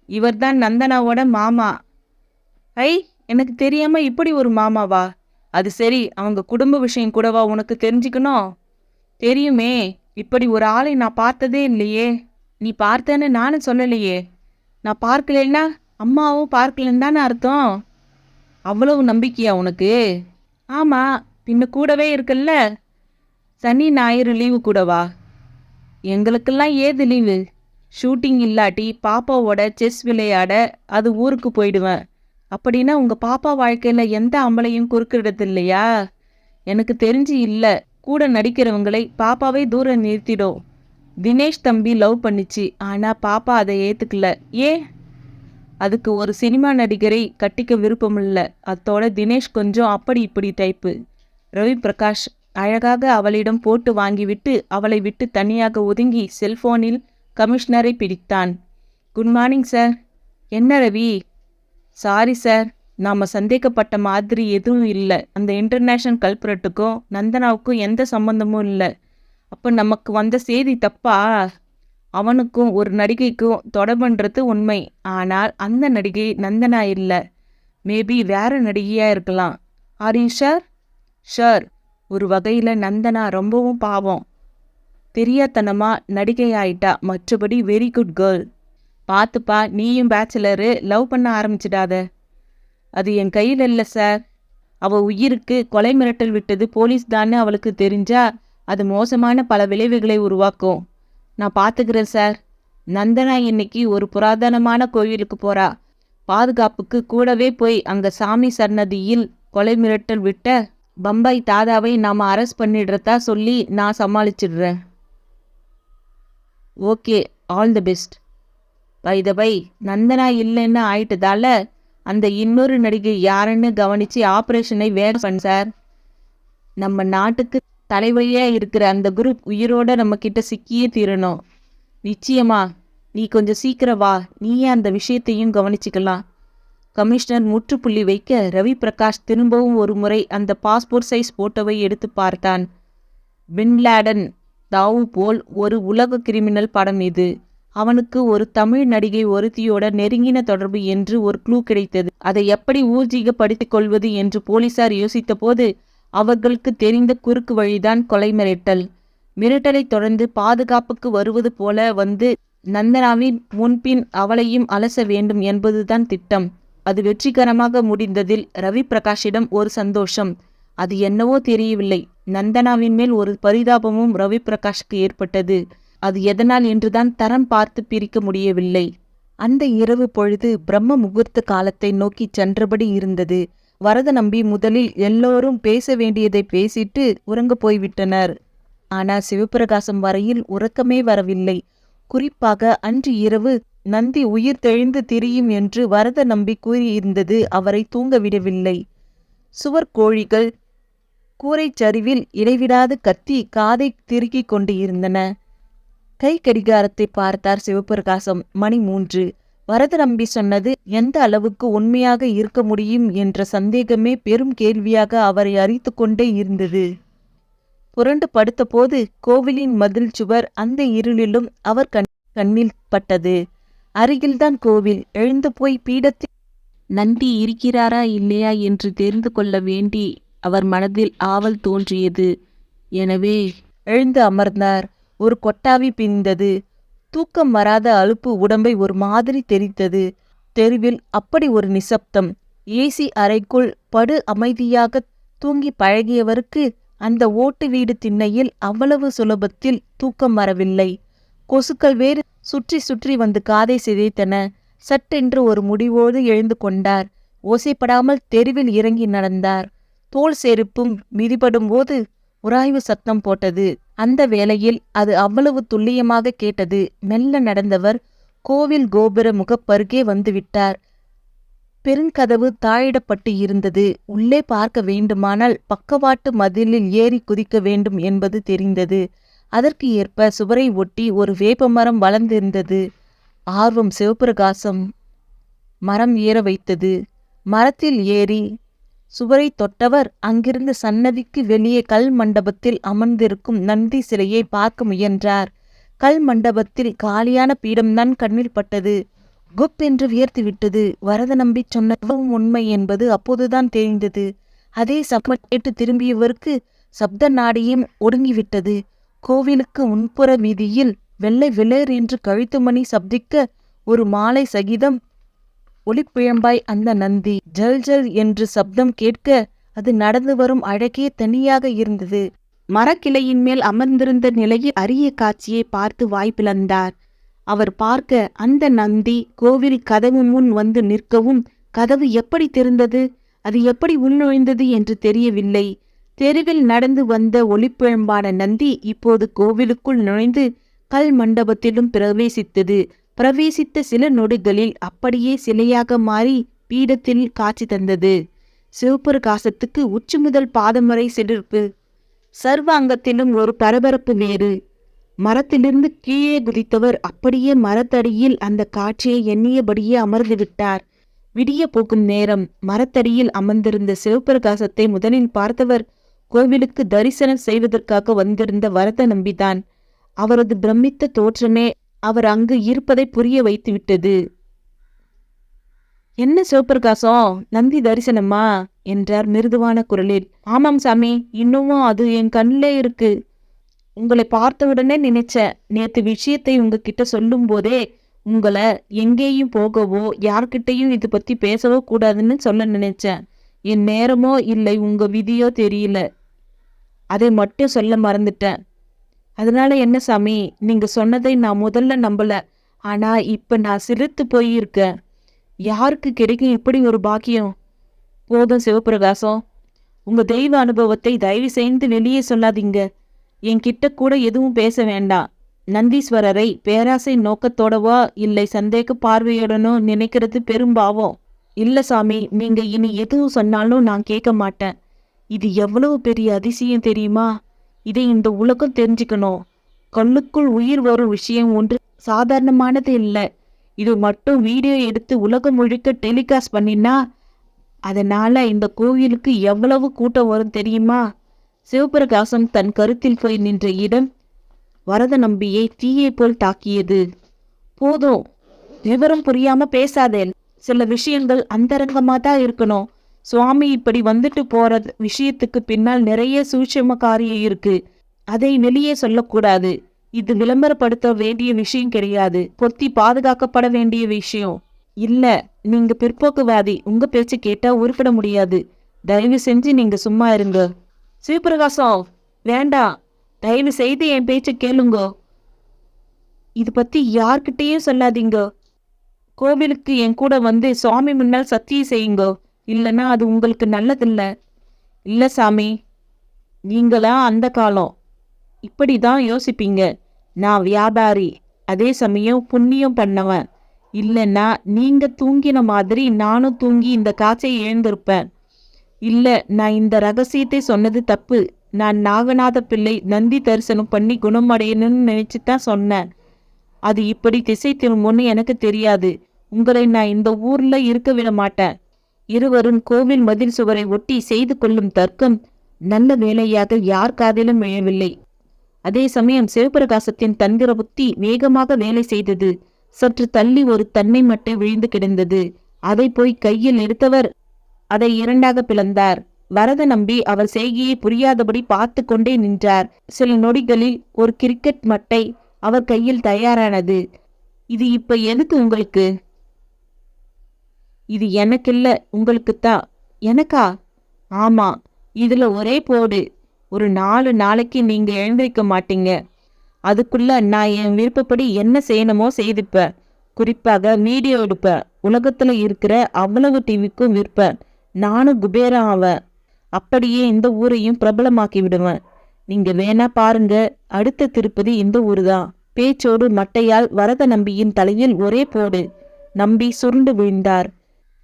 இவர்தான் நந்தனாவோட மாமா. ஐ, எனக்கு தெரியாம இப்படி ஒரு மாமாவா? அது சரி, அவங்க குடும்ப விஷயம் கூடவா உனக்கு தெரிஞ்சுக்கணும்? தெரியுமே. இப்படி ஒரு ஆளை நான் பார்த்ததே இல்லையே. நீ பார்த்தேன்னு நானும் சொல்லலையே. நான் பார்க்கலன்னா அம்மாவும் பார்க்கலன்னு தானே அர்த்தம். அவ்வளவு நம்பிக்கையா உனக்கு? ஆமாம், பின்ன கூடவே இருக்குல்ல. சனி ஞாயிறு லீவு கூடவா? எங்களுக்கெல்லாம் ஏது லீவு? ஷூட்டிங் இல்லாட்டி பாப்பாவோட செஸ் விளையாட அது ஊருக்கு போயிடுவேன். அப்படின்னா உங்கள் பாப்பா வாழ்க்கையில் எந்த அம்பளையும் குறுக்கிடுறது இல்லையா? எனக்கு தெரிஞ்சு இல்லை. கூட நடிக்கிறவங்களை பாப்பாவே தூரம் நிறுத்திடும். தினேஷ் தம்பி லவ் பண்ணிச்சு, ஆனால் பாப்பா அதை ஏற்றுக்கல. ஏன்? அதுக்கு ஒரு சினிமா நடிகரை கட்டிக்க விருப்பமில்லை. அத்தோட தினேஷ் கொஞ்சம் அப்படி இப்படி டைப்பு. ரவி பிரகாஷ் அழகாக அவளிடம் போட்டு வாங்கிவிட்டு அவளை விட்டு தனியாக ஒதுங்கி செல்போனில் கமிஷனரை பிடித்தான். Good morning sir. என்ன ரவி? சாரி சார், நாம் சந்தேகப்பட்ட மாதிரி எதுவும் இல்லை. அந்த இன்டர்நேஷ்னல் கல்பரேட்டுக்கும் நந்தனாவுக்கும் எந்த சம்பந்தமும் இல்லை. அப்போ நமக்கு வந்த செய்தி தப்பா? அவனுக்கும் ஒரு நடிகைக்கும் தொடர்புன்றது உண்மை. ஆனால் அந்த நடிகை நந்தனா இல்லை. மேபி வேற நடிகையாக இருக்கலாம். Are you sure? ஷூர். ஒரு வகையில் நந்தனா ரொம்பவும் பாவம். தெரியாதனமா நடிகை ஆயிட்டா. மற்றபடி வெரி குட் கேர்ள். பார்த்துப்பா, நீயும் பேச்சுலரு, லவ் பண்ண ஆரம்பிச்சிடாத. அது என் கையில் இல்லை சார். அவள் உயிருக்கு கொலை மிரட்டல் விட்டது போலீஸ் தான்னு அவளுக்கு தெரிஞ்சா அது மோசமான பல விளைவுகளை உருவாக்கும். நான் பார்த்துக்கிறேன் சார். நந்தனா இன்னைக்கு ஒரு புராதனமான கோவிலுக்கு போறா. பாதுகாப்புக்கு கூடவே போய் அங்கே சாமி சன்னதியில் கொலை மிரட்டல் விட்ட பம்பாய் தாதாவை நாம் அரெஸ்ட் பண்ணிடுறதா சொல்லி நான் சமாளிச்சிடுறேன். Okay, all the best. By the by, Nandana இல்லைன்னு ஆயிட்டதால அந்த இன்னொரு நடிகை யாருன்னு கவனித்து ஆப்ரேஷனை வேக பண்ண சார். நம்ம நாட்டுக்கு தலைவலியாக இருக்கிற அந்த குரூப் உயிரோட நம்மக்கிட்ட சிக்கியே தீரணும். நிச்சயமா. நீ கொஞ்சம் சீக்கிரம் வா, நீயே அந்த விஷயத்தையும் கவனிச்சுக்கலாம். கமிஷனர் முற்றுப்புள்ளி வைக்க ரவி பிரகாஷ் திரும்பவும் ஒரு முறை அந்த பாஸ்போர்ட் சைஸ் போட்டோவை எடுத்து பார்த்தான். பின்லேடன் தாவு போல் ஒரு உலக கிரிமினல் படம் இது. அவனுக்கு ஒரு தமிழ் நடிகை ஒருத்தியோட நெருங்கின தொடர்பு என்று ஒரு க்ளூ கிடைத்தது. அதை எப்படி ஊர்ஜிகப்படுத்திக் கொள்வது என்று போலீசார் யோசித்த போது அவர்களுக்கு தெரிந்த குறுக்கு வழிதான் கொலை மிரட்டல். மிரட்டலை தொடர்ந்து பாதுகாப்புக்கு வருவது போல வந்து நந்தனாவின் முன்பின் அவளையும் அலச வேண்டும் என்பதுதான் திட்டம். அது வெற்றிகரமாக முடிந்ததில் ரவி பிரகாஷிடம் ஒரு சந்தோஷம். அது என்னவோ தெரியவில்லை, நந்தனாவின் மேல் ஒரு பரிதாபமும் ரவி பிரகாஷ்க்கு ஏற்பட்டது. அது எதனால் என்றுதான் தரம் பார்த்து பிரிக்க முடியவில்லை. அந்த இரவு பொழுது பிரம்ம முகூர்த்த காலத்தை நோக்கி சென்றபடி இருந்தது. வரத நம்பி முதலில் எல்லோரும் பேச வேண்டியதை பேசிட்டு உறங்க போய்விட்டனர். ஆனால் சிவபிரகாசம் வரையில் உறக்கமே வரவில்லை. குறிப்பாக அன்று இரவு நந்தி உயிர் தெளிந்து திரியும் என்று வரத நம்பி கூறியிருந்தது அவரை தூங்க விடவில்லை. சுவர் கோழிகள் கூரைச் சரிவில் இடைவிடாது கத்தி காதை திருக்கிக் கொண்டு இருந்தன. கை கடிகாரத்தை பார்த்தார் சிவபிரகாசம். மணி 3. வரத நம்பி சொன்னது எந்த அளவுக்கு உண்மையாக இருக்க முடியும் என்ற சந்தேகமே பெரும் கேள்வியாக அவரை அரித்து கொண்டே இருந்தது. புரண்டு படுத்தபோது கோவிலின் மதில் சுவர் அந்த இருளிலும் அவர் கண்ணில் பட்டது. அருகில்தான் கோவில். எழுந்து போய் பீடத்தில் நந்தி இருக்கிறாரா இல்லையா என்று தெரிந்து கொள்ள வேண்டி அவர் மனதில் ஆவல் தோன்றியது. எனவே எழுந்து அமர்ந்தார். ஒரு கொட்டாவி பிரிந்தது. தூக்கம் வராத அலுப்பு உடம்பை ஒரு மாதிரி தெரித்தது. தெருவில் அப்படி ஒரு நிசப்தம். ஏசி அறைக்குள் படு அமைதியாக தூங்கி பழகியவருக்கு அந்த ஓட்டு வீடு திண்ணையில் அவ்வளவு சுலபத்தில் தூக்கம் வரவில்லை. கொசுக்கள் வேறு சுற்றி சுற்றி வந்து காதை சிதைத்தன. சட்டென்று ஒரு முடிவோடு எழுந்து கொண்டார். ஓசைப்படாமல் தெருவில் இறங்கி நடந்தார். தோல் செருப்பும் மிதிபடும் போது உராய்வு சத்தம் போட்டது. அந்த வேளையில் அது அவ்வளவு துல்லியமாக கேட்டது. மெல்ல நடந்தவர் கோவில் கோபுர முகப்பருகே வந்துவிட்டார். பெருங்கதவு தாழிடப்பட்டு இருந்தது. உள்ளே பார்க்க வேண்டுமானால் பக்கவாட்டு மதிலில் ஏறி குதிக்க வேண்டும் என்பது தெரிந்தது. அதற்கு ஏற்ப சுவரை ஒட்டி ஒரு வேப்பமரம் வளர்ந்திருந்தது. ஆர்வம் சிவபிரகாசம் மரம் ஏற வைத்தது. மரத்தில் ஏறி சுவரை தொட்டவர் அங்கிருந்து சன்னதிக்கு வெளியே கல் மண்டபத்தில் அமர்ந்திருக்கும் நந்தி சிலையை பார்க்க முயன்றார். கல் மண்டபத்தில் காலியான பீடம்தான் கண்ணில் பட்டது. குப் என்று வியர்த்து விட்டது. வரத நம்பி சொன்னதும் உண்மை என்பது அப்போதுதான் தெரிந்தது. அதே சப்தம் கேட்டு திரும்பியவருக்கு சப்த நாடியும் ஒடுங்கிவிட்டது. கோவிலுக்கு முன்புற வீதியில் வெள்ளை வெள்ளேர் என்று கழுத்து மணி சப்திக்க ஒரு மாலை சகிதம் ஒளிப்பிழம்பாய் அந்த நந்தி ஜல் ஜல் என்று சப்தம் கேட்க அது நடந்து வரும் அழகே தனியாக இருந்தது. மரக்கிளையின் மேல் அமர்ந்திருந்த நிலையில் அரிய காட்சியை பார்த்து வாய்ப்பிழந்தார். அவர் பார்க்க அந்த நந்தி கோவில் கதவு முன் வந்து நிற்கவும் கதவு எப்படி திறந்தது, அது எப்படி உள்நுழைந்தது என்று தெரியவில்லை. தெருவில் நடந்து வந்த ஒளிப்பிழம்பான நந்தி இப்போது கோவிலுக்குள் நுழைந்து கல் மண்டபத்திலும் பிரவேசித்தது. பிரவேசித்த சில நொடிகளில் அப்படியே சிலையாக மாறி பீடத்தில் காட்சி தந்தது. சிவபிரகாசத்துக்கு உச்சி முதல் பாதம் வரை சிலிர்ப்பு. சர்வாங்கத்திலும் ஒரு பரபரப்பு வேறு. மரத்திலிருந்து கீழே குதித்தவர் அப்படியே மரத்தடியில் அந்த காட்சியை எண்ணியபடியே அமர்ந்து விட்டார். விடிய போகும் நேரம். மரத்தடியில் அமர்ந்திருந்த சிவபிரகாசத்தை முதலில் பார்த்தவர் கோவிலுக்கு தரிசனம் செய்வதற்காக வந்திருந்த வரத நம்பிதான். அவரது பிரமித்த தோற்றமே அவர் அங்கு இருப்பதை புரிய வைத்துவிட்டது. என்ன சிவபிரகாசம், நந்தி தரிசனமா என்றார் மிருதுவான குரலில். ஆமாம் சாமி, இன்னமும் அது என் கண்ணிலே இருக்கு. உங்களை பார்த்தவுடனே நினைச்சேன். நேற்று விஷயத்தை உங்ககிட்ட சொல்லும் போதே உங்களை எங்கேயும் போகவோ யார்கிட்டையும் இது பத்தி பேசவோ கூடாதுன்னு சொல்ல நினைச்சேன். என் நேரமோ இல்லை உங்க விதியோ தெரியல, அதை மட்டும் சொல்ல மறந்துட்டேன். அதனால என்ன சாமி, நீங்க சொன்னதை நான் முதல்ல நம்பல. ஆனா இப்ப நான் சிரித்து போயிருக்கேன். யாருக்கு கிடைக்கும் இப்படி ஒரு பாக்கியம்? போதும் சிவபிரகாசம், உங்க தெய்வ அனுபவத்தை தயவு செய்து வெளியே சொல்லாதீங்க. என்கிட்ட கூட எதுவும் பேச வேண்டாம். நந்தீஸ்வரரை பேராசை நோக்கத்தோடவா இல்லை சந்தேக பார்வையுடனோ நினைக்கிறது பெரும்பாவம். இல்ல சாமி, நீங்க இனி எதுவும் சொன்னாலும் நான் கேட்க மாட்டேன். இது எவ்வளவு பெரிய அதிசயம் தெரியுமா? இதை இந்த உலகம் தெரிஞ்சுக்கணும். கண்ணுக்குள் உயிர் வரும் விஷயம் ஒன்று சாதாரணமானது இல்லை. இது மட்டும் வீடியோ எடுத்து உலகம் முழுக்க டெலிகாஸ்ட் பண்ணினா அதனால இந்த கோவிலுக்கு எவ்வளவு கூட்டம் வரும் தெரியுமா? சிவபிரகாசம் தன் கருத்தில் போய் நின்ற இடம் வரத நம்பியை தீயை போல் தாக்கியது. போதும், விவரம் புரியாம பேசாதே. சில விஷயங்கள் அந்தரங்கமா தான் இருக்கணும். சுவாமி இப்படி வந்துட்டு போற விஷயத்துக்கு பின்னால் நிறைய சூட்சும காரியம் இருக்கு. அதை வெளியே சொல்லக்கூடாது. இது விளம்பரப்படுத்த வேண்டிய விஷயம் கிடையாது. பொத்தி பாதுகாக்கப்பட வேண்டிய விஷயம். இல்ல, நீங்க பிற்போக்குவாதி. உங்க பேச்சு கேட்டா உருப்பிட முடியாது. தயவு செஞ்சு நீங்க சும்மா இருங்க. சிவபிரகாசம், வேண்டாம், தயவு செய்து என் பேச்சை கேளுங்க. இது பத்தி யார்கிட்டையும் சொல்லாதீங்க. கோவிலுக்கு என் கூட வந்து சுவாமி முன்னால் சத்தியம் செய்யுங்க. இல்லைன்னா அது உங்களுக்கு நல்லதில்ல. இல்ல சாமி, நீங்களா அந்த காலம் இப்படிதான் யோசிப்பீங்க. நான் வியாபாரி, அதே சமயம் புண்ணியம் பண்ணவன். இல்லைன்னா நீங்க தூங்கின மாதிரி நானும் தூங்கி இந்த காட்சியை எழுந்திருப்பேன். இல்ல, நான் இந்த ரகசியத்தை சொன்னது தப்பு. நான் நாகநாத பிள்ளை நந்தி தரிசனம் பண்ணி குணமடையணும்னு நினைச்சுதான் சொன்னேன். அது இப்படி திசை திரும்பும்னு எனக்கு தெரியாது. உங்களை நான் இந்த ஊர்ல இருக்க விட மாட்டேன். இருவரும் கோவில் மதில் சுவரை ஒட்டி செய்து கொள்ளும் தர்க்கம் நல்ல வேளையாக யார் காதிலும் விழவில்லை. அதே சமயம் சிவபிரகாசத்தின் தந்திர புத்தி வேகமாக வேலை செய்தது. சற்று தள்ளி ஒரு தென்னை மட்டை விழுந்து கிடந்தது. அதை போய் கையில் எடுத்தவர் அதை இரண்டாக பிளந்தார். வரத நம்பி அவர் செய்கையை புரியாதபடி பார்த்து கொண்டே நின்றார். சில நொடிகளில் ஒரு கிரிக்கெட் மட்டை அவர் கையில் தயாரானது. இது இப்ப எதுக்கு உங்களுக்கு? இது எனக்கில்ல, உங்களுக்குத்தான். எனக்கா? ஆமா, இதுல ஒரே போடு. ஒரு 4 நாளைக்கு நீங்க எழுந்திருக்க மாட்டீங்க. அதுக்குள்ள நான் என் விருப்பப்படி என்ன செய்யணுமோ செய்துப்பேன். குறிப்பாக வீடியோ எடுப்பேன். உலகத்துல இருக்கிற அவ்வளவு டிவிக்கும் விற்பேன். நானும் குபேரம் ஆவேன். அப்படியே இந்த ஊரையும் பிரபலமாக்கி விடுவேன். நீங்க வேணா பாருங்க, அடுத்த திருப்பதி இந்த ஊரு தான். பேச்சோடு மட்டையால் வரத நம்பியின் தலையில் ஒரே போடு. நம்பி சுருண்டு விழுந்தார்.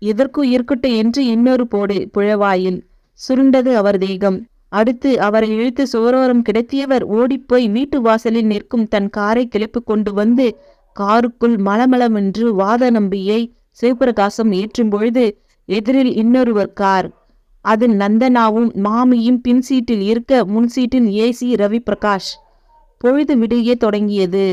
எதற்கும் இருக்கட்டும் என்று இன்னொரு போடு புழவாயில். சுருண்டது அவர் தேகம். அடுத்து அவரை இழுத்து சோரோரம் கிடத்தியவர் ஓடிப்போய் வீட்டு வாசலில் நிற்கும் தன் காரை கிளப்பி கொண்டு வந்து காருக்குள் மளமளவென்று வாத நம்பியை சிவபிரகாசம் ஏற்றும் பொழுது எதிரில் இன்னொருவர் கார். அதில் நந்தனாவும் மாமியும் பின் சீட்டில் இருக்க முன் சீட்டில் ஏசி ரவி பிரகாஷ். பொழுது விடிய தொடங்கியது.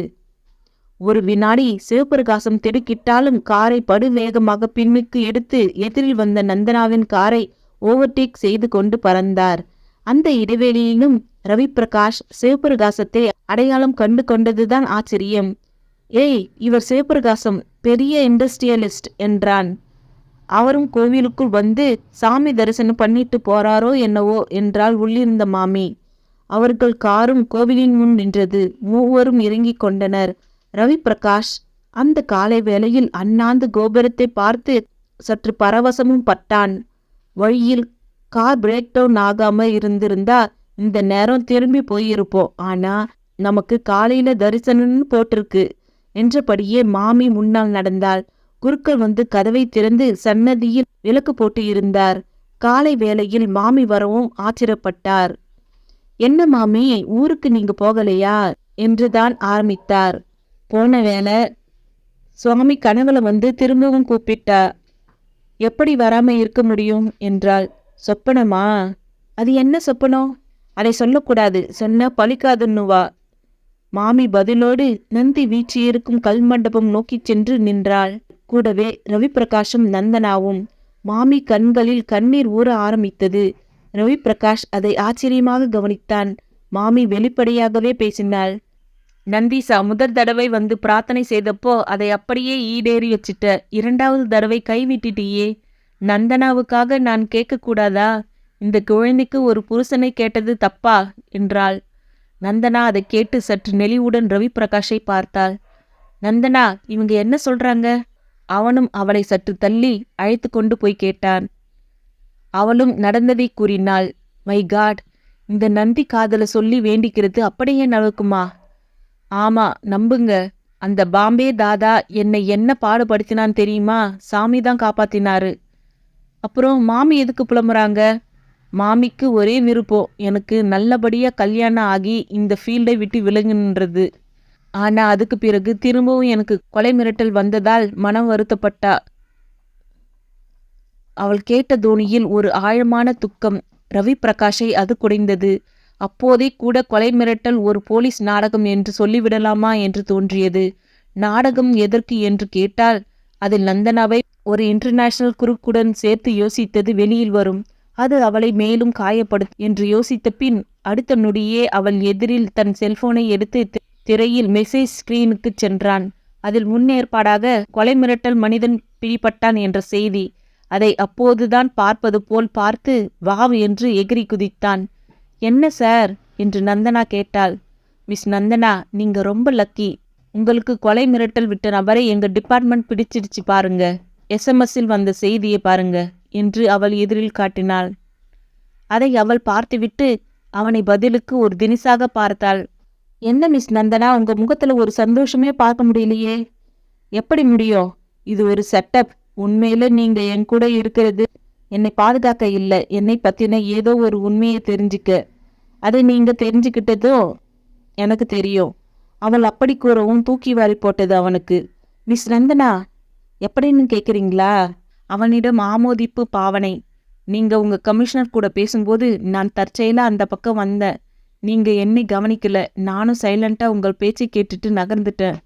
ஒரு வினாடி சிவபிரகாசம் திடுக்கிட்டாலும் காரை படுவேகமாக பின்னுக்கு எடுத்து எதிரில் வந்த நந்தனாவின் காரை ஓவர்டேக் செய்து கொண்டு பறந்தார். அந்த இடைவெளியிலும் ரவி பிரகாஷ் சிவபிரகாசத்தை அடையாளம் கண்டு கொண்டதுதான் ஆச்சரியம். ஏய், இவர் சிவபிரகாசம், பெரிய இண்டஸ்ட்ரியலிஸ்ட் என்றான். அவரும் கோவிலுக்குள் வந்து சாமி தரிசனம் பண்ணிட்டு போறாரோ என்னவோ என்றால் உள்ளிருந்த மாமி. அவர்கள் காரும் கோவிலின் முன் நின்றது. மூவரும் இறங்கிக் கொண்டனர். ரவி பிரகாஷ் அந்த காலை வேளையில் அண்ணாந்து கோபுரத்தை பார்த்து சற்று பரவசமும் பட்டான். வழியில் கார் பிரேக் டவுன் ஆகாம இருந்திருந்தா இந்த நேரம் திரும்பி போயிருப்போம். ஆனா நமக்கு காலையில தரிசனம்னு போட்டிருக்கு என்றபடியே மாமி முன்னால் நடந்தாள். குருக்கள் வந்து கதவை திறந்து சன்னதியில் விளக்கு போட்டு இருந்தார். காலை வேளையில் மாமி வரவும் ஆச்சரியப்பட்டார். என்ன மாமி, ஊருக்கு நீங்க போகலையா என்றுதான் ஆரம்பித்தார். போன வேளை சுவாமி கனவுல வந்து திரும்பவும் கூப்பிட்டா. எப்படி வராம இருக்க முடியும் என்றாள். சொப்பனமா? அது என்ன சொப்பனம்? அதை சொல்லக்கூடாது, சொன்ன பழிக்காதுன்னுவா. மாமி பதிலோடு நந்தி வீற்றிருக்கும் கல் மண்டபம் நோக்கி சென்று நின்றாள். கூடவே ரவி பிரகாஷும் நந்தனாவும். மாமி கண்களில் கண்ணீர் ஊற ஆரம்பித்தது. ரவி பிரகாஷ் அதை ஆச்சரியமாக கவனித்தான். மாமி வெளிப்படையாகவே பேசினாள். நந்தீசா, முதல் தடவை வந்து பிரார்த்தனை செய்தப்போ அதை அப்படியே ஈடேறி வச்சிட்ட. 2வது தடவை கைவிட்டுட்டியே. நந்தனாவுக்காக நான் கேட்கக்கூடாதா? இந்த குழந்தைக்கு ஒரு புருஷனை கேட்டது தப்பா என்றாள். நந்தனா அதை கேட்டு சற்று நெளிவுடன் ரவி பிரகாஷை பார்த்தாள். நந்தனா, இவங்க என்ன சொல்றாங்க? அவனும் அவளை சற்று தள்ளி அழைத்து கொண்டு போய் கேட்டான். அவளும் நடந்ததை கூறினாள். மை காட், இந்த நந்தி காதல சொல்லி வேண்டிக்கிறது அப்படியே நடக்குமா? ஆமா, நம்புங்க. அந்த பாம்பே தாதா என்னை என்ன பாடுபடுத்தினான் தெரியுமா? சாமி தான் காப்பாத்தினாரு. அப்புறம் மாமி எதுக்கு புலம்புறாங்க? மாமிக்கு ஒரே விருப்பம், எனக்கு நல்லபடியா கல்யாணம் ஆகி இந்த ஃபீல்டை விட்டு விலகுன்றது. ஆனா அதுக்கு பிறகு திரும்பவும் எனக்கு கொலை மிரட்டல் வந்ததால் மனம் வருத்தப்பட்டா. அவள் கேட்ட தோணியில் ஒரு ஆழமான துக்கம். ரவி பிரகாஷை அது குடைந்தது. அப்போதே கூட கொலை மிரட்டல் ஒரு போலீஸ் நாடகம் என்று சொல்லிவிடலாமா என்று தோன்றியது. நாடகம் எதற்கு என்று கேட்டால் அதில் நந்தனாவை ஒரு இன்டர்நேஷனல் குறுக்குடன் சேர்த்து யோசித்தது வெளியில் வரும். அது அவளை மேலும் காயப்படும் என்று யோசித்த பின் அடுத்த நொடியே அவள் எதிரில் தன் செல்போனை எடுத்து திரையில் மெசேஜ் ஸ்கிரீனுக்கு சென்றான். அதில் முன்னேற்பாடாக கொலை மிரட்டல் மனிதன் பிடிபட்டான் என்ற செய்தி. அதை அப்போதுதான் பார்ப்பது போல் பார்த்து வாவ் என்று எகிரி குதித்தான். என்ன சார் என்று நந்தனா கேட்டாள். மிஸ் நந்தனா, நீங்க ரொம்ப லக்கி. உங்களுக்கு கொலை மிரட்டல் விட்ட நபரை எங்க டிபார்ட்மெண்ட் பிடிச்சிடுச்சு பாருங்க. எஸ்எம்எஸ்ஸில் வந்த செய்தியை பாருங்க என்று அவள் எதிரில் காட்டினாள். அதை அவள் பார்த்துவிட்டு அவனை பதிலுக்கு ஒரு தினிசாக பார்த்தாள். என்ன மிஸ் நந்தனா, உங்க முகத்துல ஒரு சந்தோஷமே பார்க்க முடியலையே. எப்படி முடியும்? இது ஒரு செட்டப். உண்மையில நீங்க என் கூட இருக்கிறது என்னை பாதுகாக்க இல்லை, என்னை பத்தின ஏதோ ஒரு உண்மையை தெரிஞ்சுக்க. அதை நீங்க தெரிஞ்சுக்கிட்டதும் எனக்கு தெரியும். அவள் அப்படி கூறவும் தூக்கி வாரி போட்டது அவனுக்கு. மிஸ் நந்தனா, எப்படின்னு கேட்குறீங்களா? அவனிடம் ஆமோதிப்பு பாவனை. நீங்க உங்க கமிஷனர் கூட பேசும்போது நான் தற்செயலா அந்த பக்கம் வந்தேன். நீங்க என்னை கவனிக்கல. நானும் சைலண்டா உங்கள் பேச்சை கேட்டுட்டு நகர்ந்துட்டேன்.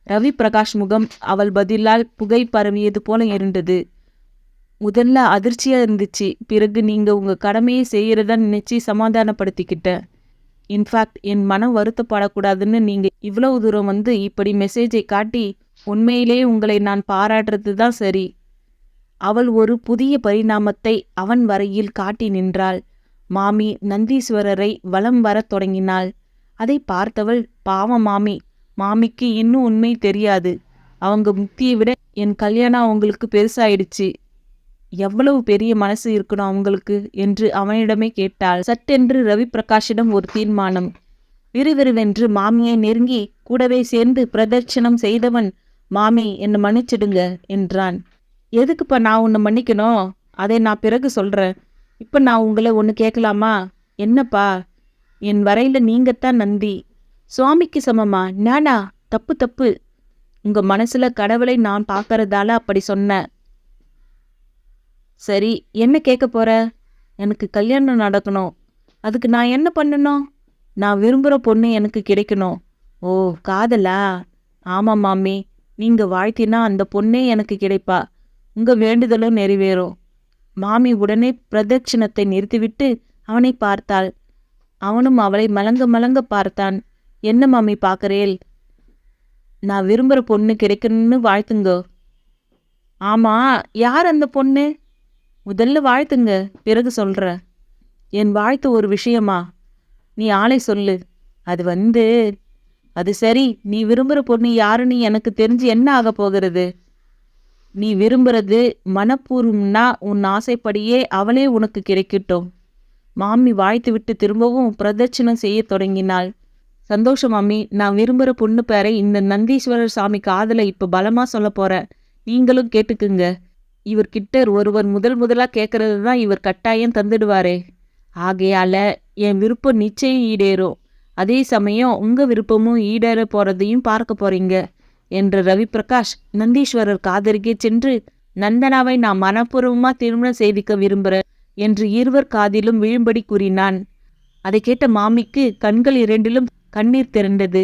ரவி பிரகாஷ் முகம் அவள் பதிலால் புகை பரவியது போல இருந்தது. முதல்ல அதிர்ச்சியா இருந்துச்சு. பிறகு நீங்க உங்க கடமையை செய்யறதா நினைச்சு சமாதானப்படுத்திக்கிட்டேன். இன்ஃபேக்ட் என் மனம் வருத்தப்படக்கூடாதுன்னு நீங்க இவ்வளவு தூரம் வந்து இப்படி மெசேஜை காட்டி உண்மையிலே உங்களை நான் பாராட்டுறது தான் சரி. அவள் ஒரு புதிய பரிணாமத்தை அவன் வரையில் காட்டி நின்றாள். மாமி நந்தீஸ்வரரை வலம் வரத் தொடங்கினாள். அதை பார்த்தவள், பாவம் மாமி, மாமிக்கு இன்னும் உண்மை தெரியாது. அவங்க முக்தியை விட என் கல்யாணம் அவங்களுக்கு பெருசாயிடுச்சு. எவ்வளவு பெரிய மனசு இருக்கணும் அவங்களுக்கு என்று அவனிடமே கேட்டாள். சட்டென்று ரவி பிரகாஷிடம் ஒரு தீர்மானம். விறுவிறுவென்று மாமியை நெருங்கி கூடவே சேர்ந்து பிரதட்சணம் செய்தவன், மாமி என்னை மன்னிச்சிடுங்க என்றான். எதுக்குப்பா நான் உன்னை மன்னிக்கணும்? அதை நான் பிறகு சொல்கிறேன். இப்போ நான் உங்களை ஒன்று கேட்கலாமா? என்னப்பா? என் வரையில் நீங்கத்தான் நந்தி. சுவாமிக்கு சமமா? நானா? தப்பு தப்பு. உங்கள் மனசில் கடவுளை நான் பார்க்கறதால அப்படி சொன்னேன். சரி, என்ன கேட்க போற? எனக்கு கல்யாணம் நடக்கணும். அதுக்கு நான் என்ன பண்ணணும்? நான் விரும்புகிற பொண்ணு எனக்கு கிடைக்கணும். ஓ, காதலா? ஆமாம் மாமி, நீங்கள் வாழ்த்தினா அந்த பொண்ணே எனக்கு கிடைப்பா. உங்கள் வேண்டுதலும் நிறைவேறும். மாமி உடனே பிரதட்சிணத்தை நிறுத்திவிட்டு அவனை பார்த்தாள். அவனும் அவளை மலங்க மலங்க பார்த்தான். என்ன மாமி பார்க்கறேல்? நான் விரும்புகிற பொண்ணு கிடைக்கணும்னு வாழ்த்துங்க. ஆமா, யார் அந்த பொண்ணு? முதல்ல வாழ்த்துங்க, பிறகு சொல்ற. என் வாழ்த்து ஒரு விஷயமா? நீ ஆளை சொல்லு. அது சரி, நீ விரும்புகிற பொண்ணு யாருன்னு எனக்கு தெரிஞ்சு என்ன ஆக போகிறது? நீ விரும்புறது மனப்பூர்வம்னா உன் ஆசைப்படியே அவளே உனக்கு கிடைக்கட்டும். மாமி வாழ்த்து விட்டு திரும்பவும் பிரதட்சணம் செய்ய தொடங்கினாள். சந்தோஷம் மாமி, நான் விரும்புகிற பொண்ணு பேரை இந்த நந்தீஸ்வரர் சாமி காதலை இப்போ பலமா சொல்ல போறேன். நீங்களும் கேட்டுக்குங்க. இவர்கிட்ட ஒருவர் முதலாக கேட்கறது தான் இவர் கட்டாயம் தந்துடுவாரே. ஆகையால என் விருப்பம் நிச்சயம் ஈடேறும். அதே சமயம் உங்க விருப்பமும் ஈடேற போறதையும் பார்க்க போறீங்க என்ற ரவி பிரகாஷ் நந்தீஸ்வரர் காதருகே சென்று, நந்தனாவை நான் மனப்பூர்வமா திருமணம் செய்திக்க விரும்புகிறேன் என்று இருவர் காதிலும் விழும்படி கூறினான். அதை கேட்ட மாமிக்கு கண்கள் இரண்டிலும் கண்ணீர் திரண்டது.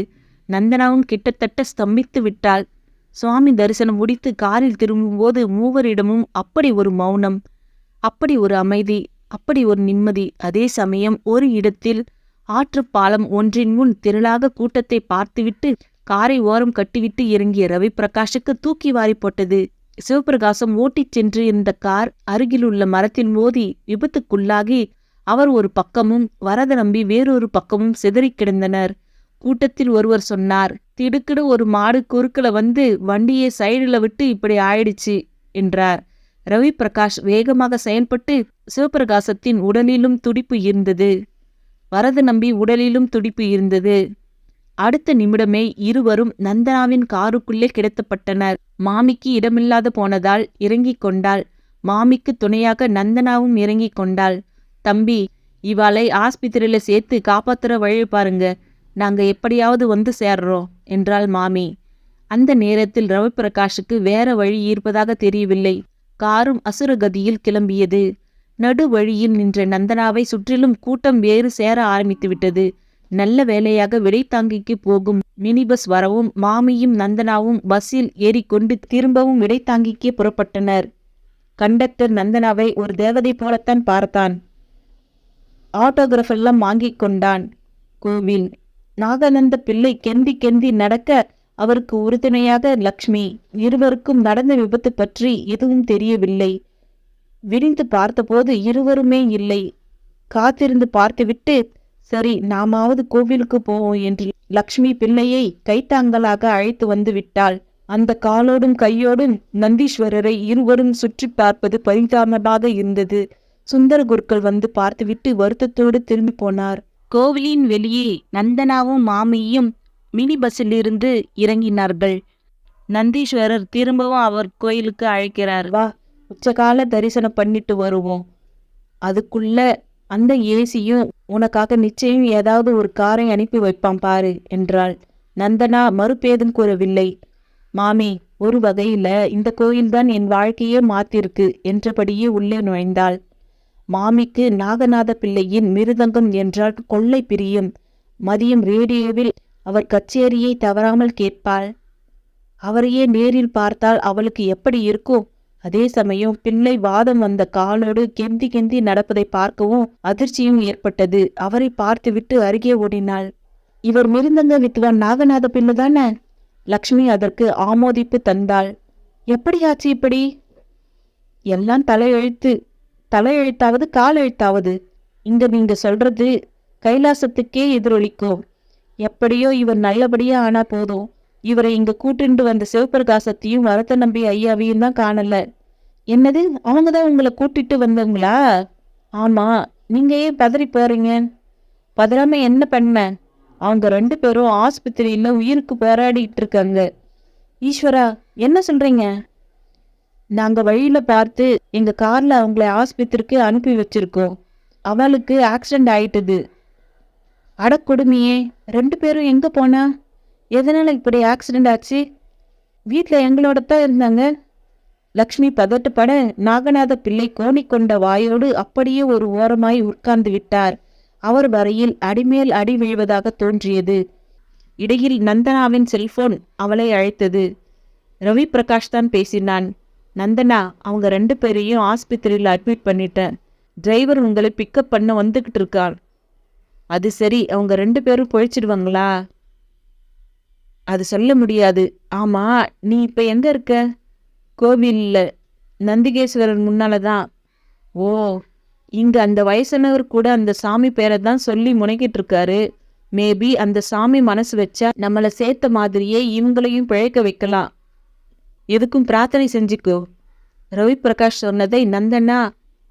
நந்தனாவும் கிட்டத்தட்ட ஸ்தம்பித்து விட்டாள். சுவாமி தரிசனம் முடித்து காரில் திரும்பும்போது மூவரிடமும் அப்படி ஒரு மௌனம், அப்படி ஒரு அமைதி, அப்படி ஒரு நிம்மதி. அதே சமயம் ஒரு இடத்தில் ஆற்றுப்பாலம் ஒன்றின் முன் திரளாக கூட்டத்தை பார்த்துவிட்டு காரை ஓரம் கட்டிவிட்டு இறங்கிய ரவி பிரகாஷுக்கு தூக்கி வாரி போட்டது. சிவபிரகாசம் ஓட்டிச் சென்று இந்த கார் அருகிலுள்ள மரத்தில் மோதி விபத்துக்குள்ளாகி அவர் ஒரு பக்கமும் வரத நம்பி வேறொரு பக்கமும் சிதறி கிடந்தனர். கூட்டத்தில் ஒருவர் சொன்னார், திடுக்கிடு ஒரு மாடு குறுக்கல வந்து வண்டியை சைடில் விட்டு இப்படி ஆயிடுச்சு என்றார். ரவி பிரகாஷ் வேகமாக செயல்பட்டு சிவபிரகாசத்தின் உடலிலும் துடிப்பு இருந்தது. வரத நம்பி உடலிலும் துடிப்பு இருந்தது. அடுத்த நிமிடமே இருவரும் நந்தனாவின் காருக்குள்ளே கிடத்தப்பட்டனர். மாமிக்கு இடமில்லாது போனதால் இறங்கிக் கொண்டாள். மாமிக்கு துணையாக நந்தனாவும் இறங்கிக் கொண்டாள். தம்பி, இவாளை ஆஸ்பத்திரியில சேர்த்து காப்பாத்துற வழி பாருங்க. நாங்க எப்படியாவது வந்து சேர்றோம் என்றாள் மாமி. அந்த நேரத்தில் ரவி பிரகாஷுக்கு வேற வழி இருப்பதாக தெரியவில்லை. காரும் அசுரகதியில் கிளம்பியது. நடு வழியில் நின்ற நந்தனாவை சுற்றிலும் கூட்டம் வேறு சேர ஆரம்பித்து விட்டது. நல்ல வேளையாக விடைத்தாங்கிக்கு போகும் மினி பஸ் வரவும் மாமியும் நந்தனாவும் பஸ்ஸில் ஏறிக்கொண்டு திரும்பவும் விடைத்தாங்கிக்கே புறப்பட்டனர். கண்டக்டர் நந்தனாவை ஒரு தேவதை போலத்தான் பார்த்தான். ஆட்டோகிராஃப் எல்லாம் வாங்கிக் கொண்டான். கோவில். நாகானந்த பிள்ளை கெந்தி கெந்தி நடக்க அவருக்கு உறுதுணையாக லக்ஷ்மி. இருவருக்கும் நடந்த விபத்து பற்றி எதுவும் தெரியவில்லை. விரிந்து பார்த்தபோது இருவருமே இல்லை. காத்திருந்து பார்த்துவிட்டு, சரி நாமாவது கோவிலுக்கு போவோம் என்று லக்ஷ்மி பிள்ளையை கைத்தாங்கலாக அழைத்து வந்து விட்டாள். அந்த காலோடும் கையோடும் நந்தீஸ்வரரை இருவரும் சுற்றி பார்ப்பது பரிதாபமாக இருந்தது. சுந்தர குருக்கள் வந்து பார்த்துவிட்டு வருத்தத்தோடு திரும்பி போனார். கோவிலின் வெளியே நந்தனாவும் மாமியும் மினி பஸ்ஸிலிருந்து இறங்கினார்கள். நந்தீஸ்வரர் திரும்பவும் அவர் கோயிலுக்கு அழைக்கிறார். வா, உச்சகால தரிசனம் பண்ணிட்டு வருவோம். அதுக்குள்ள அந்த ஏசியும் உனக்காக நிச்சயம் ஏதாவது ஒரு காரை அனுப்பி வைப்பான் பாரு என்றாள். நந்தனா மறுபேதும் கூறவில்லை. மாமி, ஒரு வகையில இந்த கோயில்தான் என் வாழ்க்கையே மாத்திருக்கு என்றபடியே உள்ளே நுழைந்தாள். மாமிக்கு நாகநாத பிள்ளையின் மிருதங்கம் என்றால் கொள்ளை பிரியும். மதியம் ரேடியோவில் அவர் கச்சேரியை தவறாமல் கேட்பாள். அவரையே நேரில் பார்த்தால் அவளுக்கு எப்படி இருக்கும்? அதே சமயம் பிள்ளை வாதம் வந்த காலோடு கெந்தி கெந்தி நடப்பதை பார்க்கவும் அதிர்ச்சியும் ஏற்பட்டது. அவரை பார்த்துவிட்டு அருகே ஓடினாள். இவர் மிருதங்க வித்வான் நாகநாத பிள்ளை தானே? லக்ஷ்மி அதற்கு ஆமோதிப்பு தந்தாள். எப்படியாச்சு இப்படி? எல்லாம் தலையெழுத்து. தலையெழுத்தாவது கால் எழுத்தாவது. இங்க நீங்க சொல்றது கைலாசத்துக்கே எதிரொலிக்கும். எப்படியோ இவர் நல்லபடியா ஆனா போதும். இவரை இங்க கூட்டிண்டு வந்த சிவபிரகாசத்தையும் வரத நம்பி ஐயாவையும் தான் காணல. என்னது, அவங்கதான் உங்களை கூட்டிட்டு வந்தவங்களா? ஆமா. நீங்க ஏன் பதறி போறீங்க? பதறாம என்ன பண்ண? அவங்க 2 பேரும் ஆஸ்பத்திரியில உயிருக்கு போராடிட்டு இருக்காங்க. ஈஸ்வரா, என்ன சொல்றீங்க? நாங்க வழியில பார்த்து எங்க கார்ல அவங்களை ஆஸ்பத்திரிக்கு அனுப்பி வச்சிருக்கோம். அவளுக்கு ஆக்சிடென்ட் ஆயிட்டுது. அடக்கொடுமையே, 2 பேரும் எங்க போனா? எதனால இப்படி ஆக்சிடென்ட் ஆச்சு? வீட்டுல எங்களோட தான் இருந்தாங்க. லக்ஷ்மி பதட்டப்பட நாகநாத பிள்ளை கோணிக்கொண்ட வாயோடு அப்படியே ஒரு ஓரமாய் உட்கார்ந்து விட்டார். அவர் வரையில் அடிமேல் அடி விழுவதாக தோன்றியது. இடையில் நந்தனாவின் செல்போன் அவளை அழைத்தது. ரவி பிரகாஷ் தான் பேசினான். நந்தனா, அவங்க 2 பேரையும் ஆஸ்பத்திரியில் அட்மிட் பண்ணிட்டேன். டிரைவர் உங்களை பிக்கப் பண்ண வந்துகிட்டு இருக்கான். அது சரி, அவங்க 2 பேரும் பொழைச்சிடுவாங்களா? அது சொல்ல முடியாது. ஆமா, நீ இப்ப எங்க இருக்க? கோவில்ல, நந்திகேஸ்வரர் முன்னாலதான். ஓ, இங்க அந்த வயசானவர் கூட அந்த சாமி பேரை தான் சொல்லி முனைக்கிட்டு இருக்காரு. மேபி அந்த சாமி மனசு வச்சா நம்மளை சேர்த்த மாதிரியே இவங்களையும் பிழைக்க வைக்கலாம். எதுக்கும் பிரார்த்தனை செஞ்சுக்கோ. ரவி பிரகாஷ் சொன்னதை நந்தனா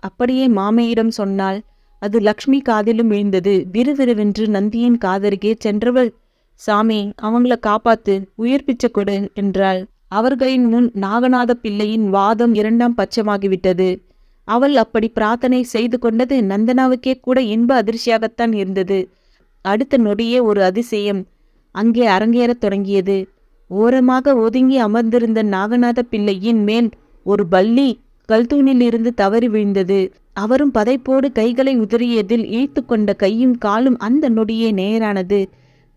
அப்படியே மாமையிடம் சொன்னாள். அது லக்ஷ்மி காதிலும் விழுந்தது. விறுவிறுவென்று நந்தியின் காதருகே சென்றவள், சாமி, அவங்கள காப்பாத்து, உயிர் பிச்சை கொடு என்றாள். அவர்களின் முன் நாகநாத பிள்ளையின் வாதம் 2ஆம் பட்சமாகிவிட்டது. அவள் அப்படி பிரார்த்தனை செய்து கொண்டது நந்தனாவுக்கே கூட இன்ப அதிர்ச்சியாகத்தான் இருந்தது. அடுத்த நொடியே ஒரு அதிசயம் அங்கே அரங்கேறத் தொடங்கியது. ஓரமாக ஒதுங்கி அமர்ந்திருந்த நாகநாத பிள்ளையின் மேல் ஒரு பல்லி கல்தூணில் இருந்து தவறி விழுந்தது. அவரும் பதைப்போடு கைகளை உதறியதில் இழுத்து கொண்ட கையும் காலும் அந்த நொடியே நேரானது.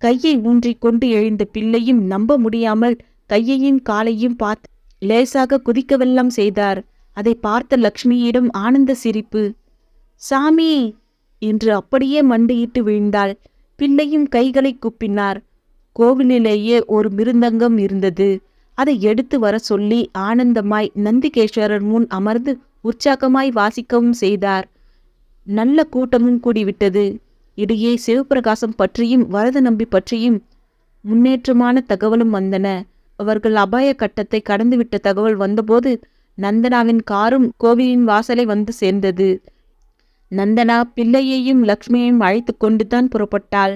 கையை ஊன்றிக் கொண்டு எழுந்த பிள்ளையும் நம்ப முடியாமல் கையையும் காலையும் பார்த்து லேசாக குதிக்கவெல்லாம் செய்தார். அதை பார்த்த லக்ஷ்மியிடம் ஆனந்த சிரிப்பு. சாமி என்று அப்படியே மண்டியிட்டு விழுந்தாள். பிள்ளையும் கைகளை குப்பினார். கோவிலிலேயே ஒரு மிருதங்கம் இருந்தது. அதை எடுத்து வர சொல்லி ஆனந்தமாய் நந்திகேஸ்வரர் முன் அமர்ந்து உற்சாகமாய் வாசிக்கவும் செய்தார். நல்ல கூட்டமும் கூடிவிட்டது. இடையே சிவபிரகாசம் பற்றியும் வரத நம்பி பற்றியும் முன்னேற்றமான தகவலும் வந்தன. அவர்கள் அபாய கட்டத்தை கடந்துவிட்ட தகவல் வந்தபோது நந்தனாவின் காரும் கோவிலின் வாசலை வந்து சேர்ந்தது. நந்தனா பிள்ளையையும் லக்ஷ்மியையும் அழைத்து கொண்டுதான் புறப்பட்டாள்.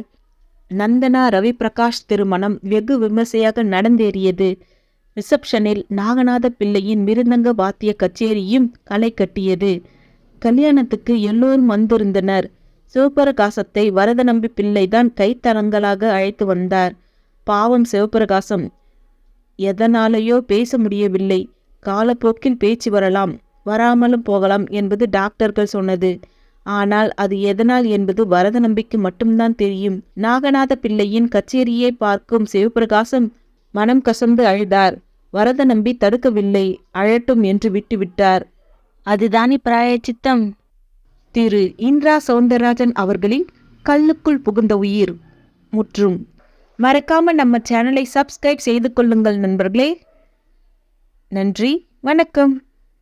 நந்தனா ரவி பிரகாஷ் திருமணம் வெகு விமர்சையாக நடந்தேறியது. ரிசப்ஷனில் நாகநாத பிள்ளையின் மிருதங்க வாத்திய கச்சேரியும் களை கட்டியது. கல்யாணத்துக்கு எல்லோரும் வந்திருந்தனர். சிவபிரகாசத்தை வரத நம்பி பிள்ளைதான் கைத்தரங்களாக அழைத்து வந்தார். பாவம் சிவபிரகாசம் எதனாலேயோ பேச முடியவில்லை. காலப்போக்கில் பேச்சு வரலாம், வராமலும் போகலாம் என்பது டாக்டர்கள் சொன்னது. ஆனால் அது எதனால் என்பது வரத நம்பிக்கு மட்டும்தான் தெரியும். நாகநாத பிள்ளையின் கச்சேரியை பார்க்கும் சிவபிரகாசம் மனம் கசந்து அழுதார். வரத நம்பி தடுக்கவில்லை, அழட்டும் என்று விட்டுவிட்டார். அதுதானே பிராயச்சித்தம். திரு இந்திரா சௌந்தரராஜன் அவர்களின் கல்லுக்குள் புகுந்த உயிர் முற்றும். மறக்காம நம்ம சேனலை சப்ஸ்கிரைப் செய்து கொள்ளுங்கள் நண்பர்களே. நன்றி, வணக்கம்.